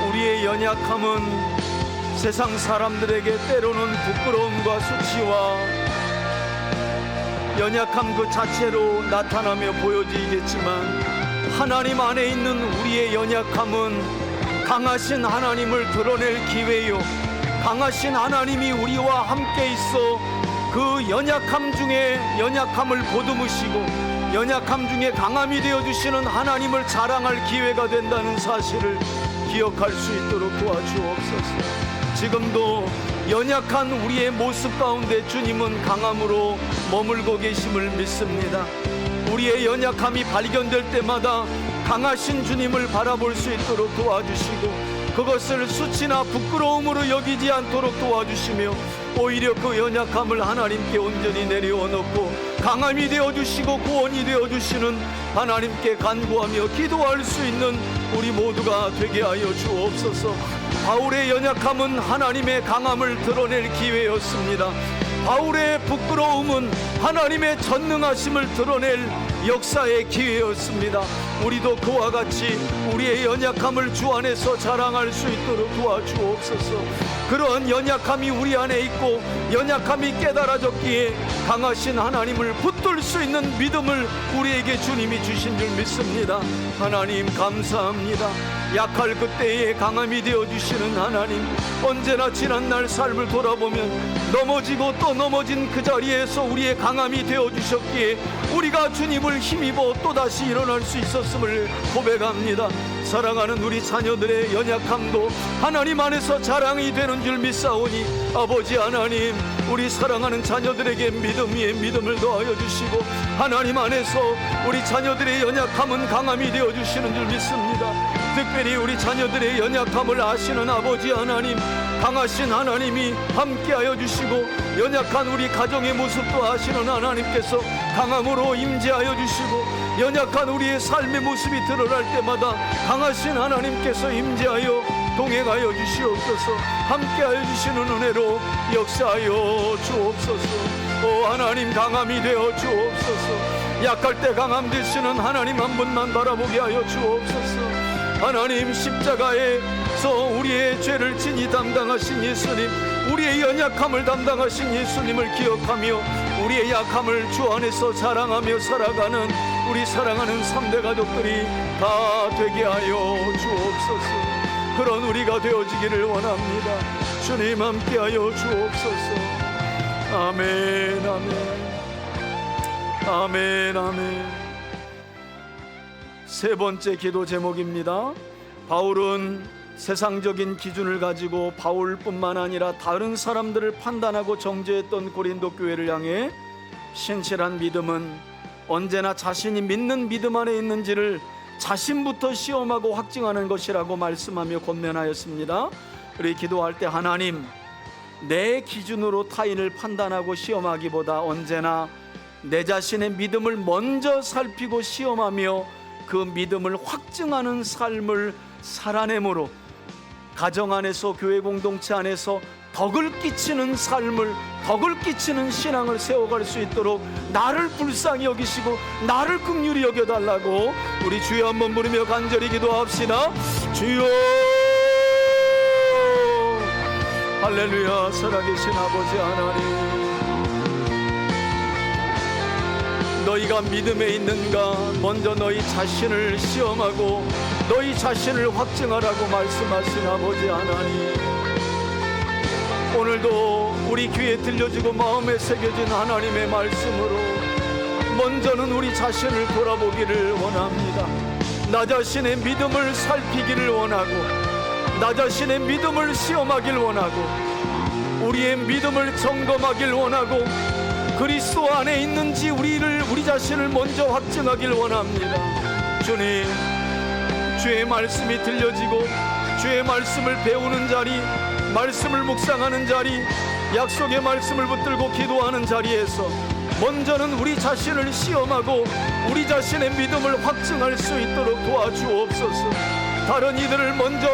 우리의 연약함은 세상 사람들에게 때로는 부끄러움과 수치와 연약함 그 자체로 나타나며 보여지겠지만 하나님 안에 있는 우리의 연약함은 강하신 하나님을 드러낼 기회요, 강하신 하나님이 우리와 함께 있어 그 연약함 중에 연약함을 보듬으시고 연약함 중에 강함이 되어주시는 하나님을 자랑할 기회가 된다는 사실을 기억할 수 있도록 도와주옵소서. 지금도 연약한 우리의 모습 가운데 주님은 강함으로 머물고 계심을 믿습니다. 우리의 연약함이 발견될 때마다 강하신 주님을 바라볼 수 있도록 도와주시고 그것을 수치나 부끄러움으로 여기지 않도록 도와주시며 오히려 그 연약함을 하나님께 온전히 내려놓고 강함이 되어주시고 구원이 되어주시는 하나님께 간구하며 기도할 수 있는 우리 모두가 되게 하여 주옵소서. 바울의 연약함은 하나님의 강함을 드러낼 기회였습니다. 바울의 부끄러움은 하나님의 전능하심을 드러낼 역사의 기회였습니다. 우리도 그와 같이 우리의 연약함을 주 안에서 자랑할 수 있도록 도와주옵소서. 그러한 연약함이 우리 안에 있고 연약함이 깨달아졌기에 강하신 하나님을 붙들 수 있는 믿음을 우리에게 주님이 주신 줄 믿습니다. 하나님 감사합니다. 약할 그때에 강함이 되어주시는 하나님, 언제나 지난날 삶을 돌아보면 넘어지고 또 넘어진 그 자리에서 우리의 강함이 되어주셨기에 우리가 주님을 힘입어 또다시 일어날 수 있었음을 고백합니다. 사랑하는 우리 자녀들의 연약함도 하나님 안에서 자랑이 되는 줄 믿사오니 아버지 하나님, 우리 사랑하는 자녀들에게 믿음 위에 믿음을 더하여 주시고 하나님 안에서 우리 자녀들의 연약함은 강함이 되어주시는 줄 믿습니다. 특별히 우리 자녀들의 연약함을 아시는 아버지 하나님, 강하신 하나님이 함께하여 주시고 연약한 우리 가정의 모습도 아시는 하나님께서 강함으로 임재하여 주시고 연약한 우리의 삶의 모습이 드러날 때마다 강하신 하나님께서 임재하여 동행하여 주시옵소서. 함께하여 주시는 은혜로 역사하여 주옵소서. 오 하나님, 강함이 되어 주옵소서. 약할 때 강함 되시는 하나님 한 분만 바라보게 하여 주옵소서. 하나님, 십자가에서 우리의 죄를 진히 담당하신 예수님, 우리의 연약함을 담당하신 예수님을 기억하며 우리의 약함을 주 안에서 자랑하며 살아가는 우리 사랑하는 3대 가족들이 다 되게 하여 주옵소서. 그런 우리가 되어지기를 원합니다. 주님 함께하여 주옵소서. 아멘 아멘 아멘 아멘. 세 번째 기도 제목입니다. 바울은 세상적인 기준을 가지고 바울뿐만 아니라 다른 사람들을 판단하고 정죄했던 고린도 교회를 향해 신실한 믿음은 언제나 자신이 믿는 믿음 안에 있는지를 자신부터 시험하고 확증하는 것이라고 말씀하며 권면하였습니다. 우리 기도할 때 하나님, 내 기준으로 타인을 판단하고 시험하기보다 언제나 내 자신의 믿음을 먼저 살피고 시험하며 그 믿음을 확증하는 삶을 살아내므로 가정 안에서 교회 공동체 안에서 덕을 끼치는 삶을 덕을 끼치는 신앙을 세워갈 수 있도록 나를 불쌍히 여기시고 나를 긍휼히 여겨달라고 우리 주여 한번 부르며 간절히 기도합시다. 주여, 할렐루야. 살아계신 아버지 하나님, 너희가 믿음에 있는가 먼저 너희 자신을 시험하고 너희 자신을 확증하라고 말씀하신 아버지 하나님, 오늘도 우리 귀에 들려지고 마음에 새겨진 하나님의 말씀으로 먼저는 우리 자신을 돌아보기를 원합니다. 나 자신의 믿음을 살피기를 원하고 나 자신의 믿음을 시험하길 원하고 우리의 믿음을 점검하길 원하고 그리스도 안에 있는지 우리 자신을 먼저 확증하길 원합니다. 주님, 주의 말씀이 들려지고 주의 말씀을 배우는 자리, 말씀을 묵상하는 자리, 약속의 말씀을 붙들고 기도하는 자리에서 먼저는 우리 자신을 시험하고 우리 자신의 믿음을 확증할 수 있도록 도와주옵소서. 다른 이들을 먼저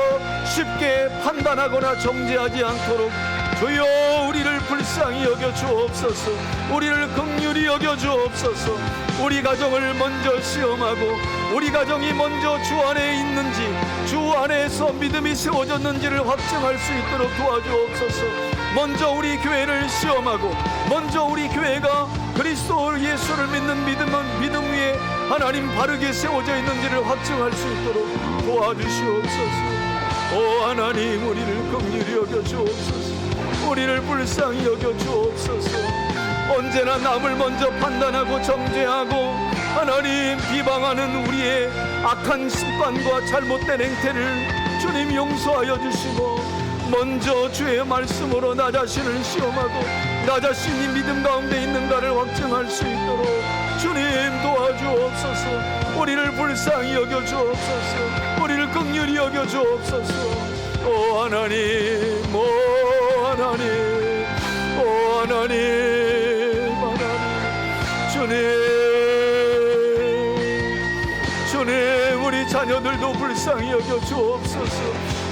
쉽게 판단하거나 정죄하지 않도록 주여 우리를 불쌍히 여겨주옵소서. 우리를 긍휼히 여겨주옵소서. 우리 가정을 먼저 시험하고 우리 가정이 먼저 주 안에 있는지 주 안에서 믿음이 세워졌는지를 확증할 수 있도록 도와주옵소서. 먼저 우리 교회를 시험하고 먼저 우리 교회가 그리스도 예수를 믿는 믿음 위에 하나님 바르게 세워져 있는지를 확증할 수 있도록 도와주시옵소서. 오 하나님, 우리를 긍휼히 여겨주옵소서. 우리를 불쌍히 여겨주옵소서. 언제나 남을 먼저 판단하고 정죄하고 하나님 비방하는 우리의 악한 습관과 잘못된 행태를 주님 용서하여 주시고 먼저 주의 말씀으로 나 자신을 시험하고 나 자신이 믿음 가운데 있는가를 확증할 수 있도록 주님 도와주옵소서. 우리를 불쌍히 여겨주옵소서. 우리를 긍휼히 여겨주옵소서. 오 하나님, 오 하나님, 오 하나님, 주님, 우리 자녀들도 불쌍히 여겨주옵소서.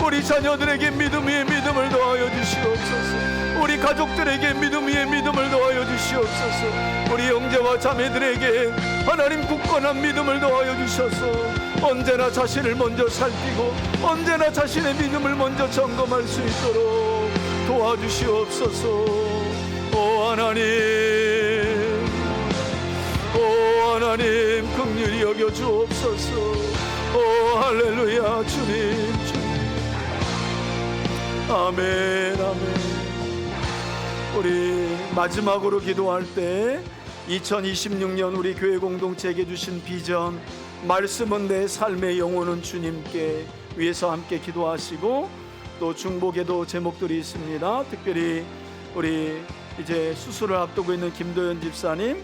우리 자녀들에게 믿음 위에 믿음을 더하여 주시옵소서. 우리 가족들에게 믿음 위에 믿음을 더하여 주시옵소서. 우리 형제와 자매들에게 하나님 굳건한 믿음을 더하여 주셔서 언제나 자신을 먼저 살피고 언제나 자신의 믿음을 먼저 점검할 수 있도록 도와주시옵소서. 오 하나님, 오 하나님, 긍휼히 여겨주옵소서. 오 할렐루야. 주님, 아멘, 아멘. 우리 마지막으로 기도할 때 2026년 우리 교회 공동체에게 주신 비전, 말씀은 내 삶의 영혼은 주님께 위해서 함께 기도하시고 또 중보기도 제목들이 있습니다. 특별히 우리 이제 수술을 앞두고 있는 김도현 집사님,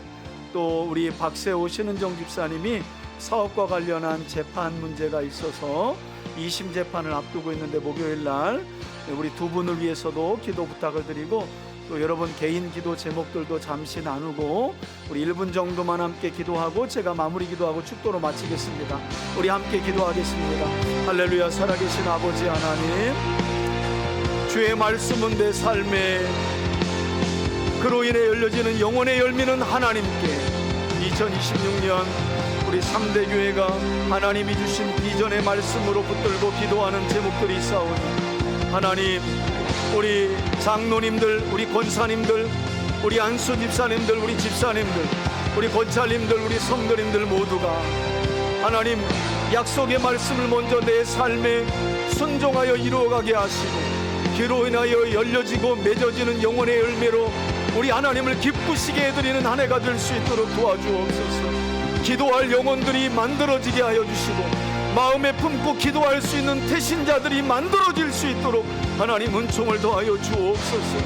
또 우리 박세호 신은정 집사님이 사업과 관련한 재판 문제가 있어서 2심 재판을 앞두고 있는데 목요일 날 우리 두 분을 위해서도 기도 부탁을 드리고 또 여러분 개인 기도 제목들도 잠시 나누고 우리 1분 정도만 함께 기도하고 제가 마무리 기도하고 축도로 마치겠습니다. 우리 함께 기도하겠습니다. 할렐루야. 살아계신 아버지 하나님, 주의 말씀은 내 삶에 그로 인해 열려지는 영혼의 열매는 하나님께 2026년 우리 3대 교회가 하나님이 주신 비전의 말씀으로 붙들고 기도하는 제목들이 있사오니 하나님, 우리 장로님들, 우리 권사님들, 우리 안수 집사님들, 우리 집사님들, 우리 권찰님들, 우리 성도님들 모두가 하나님 약속의 말씀을 먼저 내 삶에 순종하여 이루어가게 하시고 그로 인하여 열려지고 맺어지는 영혼의 열매로 우리 하나님을 기쁘시게 해드리는 한 해가 될 수 있도록 도와주옵소서. 기도할 영혼들이 만들어지게 하여 주시고 마음에 품고 기도할 수 있는 태신자들이 만들어질 수 있도록 하나님 은총을 더하여 주옵소서.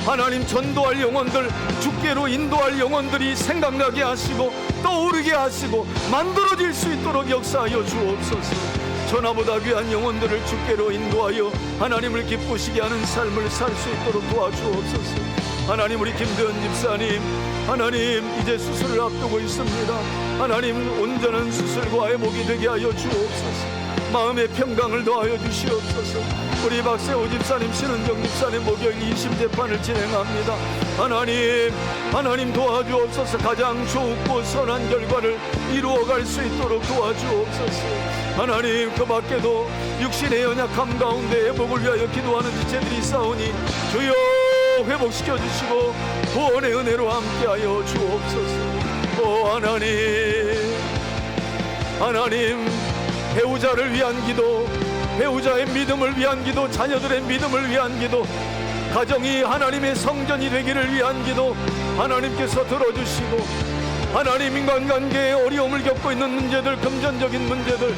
하나님 전도할 영혼들, 주께로 인도할 영혼들이 생각나게 하시고 떠오르게 하시고 만들어질 수 있도록 역사하여 주옵소서. 전하보다 귀한 영혼들을 주께로 인도하여 하나님을 기쁘시게 하는 삶을 살 수 있도록 도와주옵소서. 하나님, 우리 김도현 집사님, 하나님 이제 수술을 앞두고 있습니다. 하나님 온전한 수술과 회복이 되게 하여 주옵소서. 마음의 평강을 더하여 주시옵소서. 우리 박세호 집사님, 신은정 집사님 목요일 2심 재판을 진행합니다. 하나님 도와주옵소서. 가장 좋고 선한 결과를 이루어갈 수 있도록 도와주옵소서. 하나님, 그 밖에도 육신의 연약함 가운데 회복을 위하여 기도하는 지체들이 있사오니 주여 회복시켜 주시고 구원의 은혜로 함께하여 주옵소서. 오 하나님, 배우자를 위한 기도, 배우자의 믿음을 위한 기도, 자녀들의 믿음을 위한 기도, 가정이 하나님의 성전이 되기를 위한 기도 하나님께서 들어주시고, 하나님 인간관계에 어려움을 겪고 있는 문제들, 금전적인 문제들,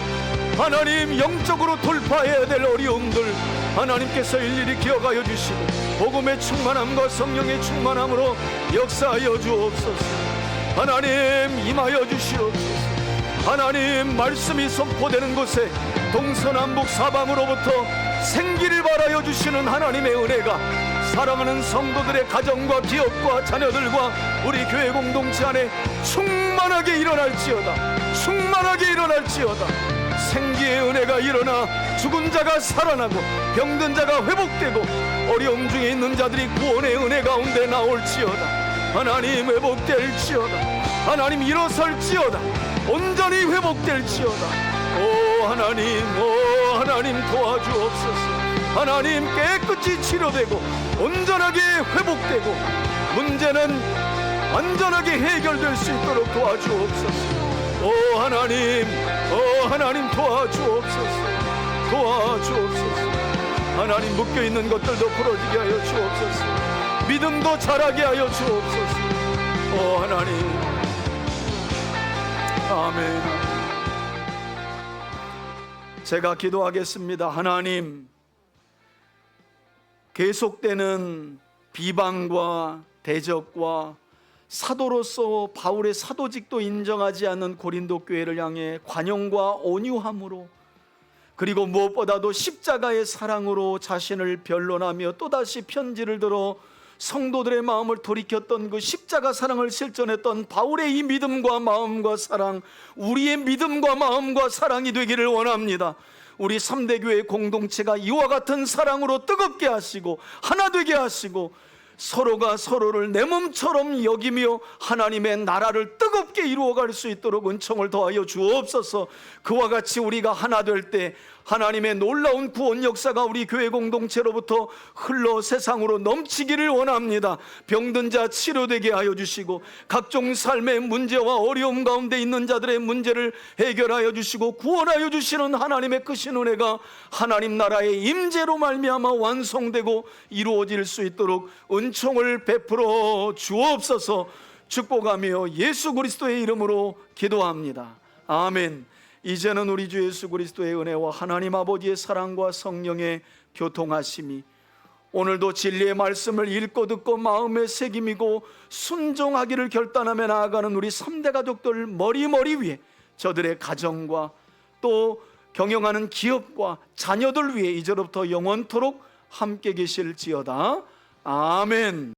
하나님 영적으로 돌파해야 될 어려움들 하나님께서 일일이 기억하여 주시고 복음의 충만함과 성령의 충만함으로 역사하여 주옵소서. 하나님 임하여 주시옵소서. 하나님 말씀이 선포되는 곳에 동서남북 사방으로부터 생기를 발하여 주시는 하나님의 은혜가 사랑하는 성도들의 가정과 기업과 자녀들과 우리 교회 공동체 안에 충만하게 일어날지어다. 충만하게 일어날지어다. 생기의 은혜가 일어나 죽은 자가 살아나고 병든 자가 회복되고 어려움 중에 있는 자들이 구원의 은혜 가운데 나올지어다. 하나님 회복될지어다. 하나님 일어설지어다. 온전히 회복될지어다. 오 하나님 도와주옵소서. 하나님 깨끗이 치료되고 온전하게 회복되고 문제는 안전하게 해결될 수 있도록 도와주옵소서. 오 하나님 도와주옵소서. 도와주옵소서. 하나님 묶여있는 것들도 풀어지게 하여 주옵소서. 믿음도 자라게 하여 주옵소서. 오 하나님, 아멘. 제가 기도하겠습니다. 하나님, 계속되는 비방과 대적과 사도로서 바울의 사도직도 인정하지 않는 고린도 교회를 향해 관용과 온유함으로, 그리고 무엇보다도 십자가의 사랑으로 자신을 변론하며 또다시 편지를 들어 성도들의 마음을 돌이켰던 그 십자가 사랑을 실천했던 바울의 이 믿음과 마음과 사랑, 우리의 믿음과 마음과 사랑이 되기를 원합니다. 우리 3대 교회 공동체가 이와 같은 사랑으로 뜨겁게 하시고 하나 되게 하시고 서로가 서로를 내 몸처럼 여기며 하나님의 나라를 뜨겁게 이루어갈 수 있도록 은총을 더하여 주옵소서. 그와 같이 우리가 하나 될 때 하나님의 놀라운 구원 역사가 우리 교회 공동체로부터 흘러 세상으로 넘치기를 원합니다. 병든 자 치료되게 하여 주시고 각종 삶의 문제와 어려움 가운데 있는 자들의 문제를 해결하여 주시고 구원하여 주시는 하나님의 크신 은혜가 하나님 나라의 임재로 말미암아 완성되고 이루어질 수 있도록 은총을 베풀어 주옵소서. 축복하며 예수 그리스도의 이름으로 기도합니다. 아멘. 이제는 우리 주 예수 그리스도의 은혜와 하나님 아버지의 사랑과 성령의 교통하심이 오늘도 진리의 말씀을 읽고 듣고 마음에 새김이고 순종하기를 결단하며 나아가는 우리 3대 가족들 머리 위에, 저들의 가정과 또 경영하는 기업과 자녀들 위에 이제로부터 영원토록 함께 계실지어다. 아멘.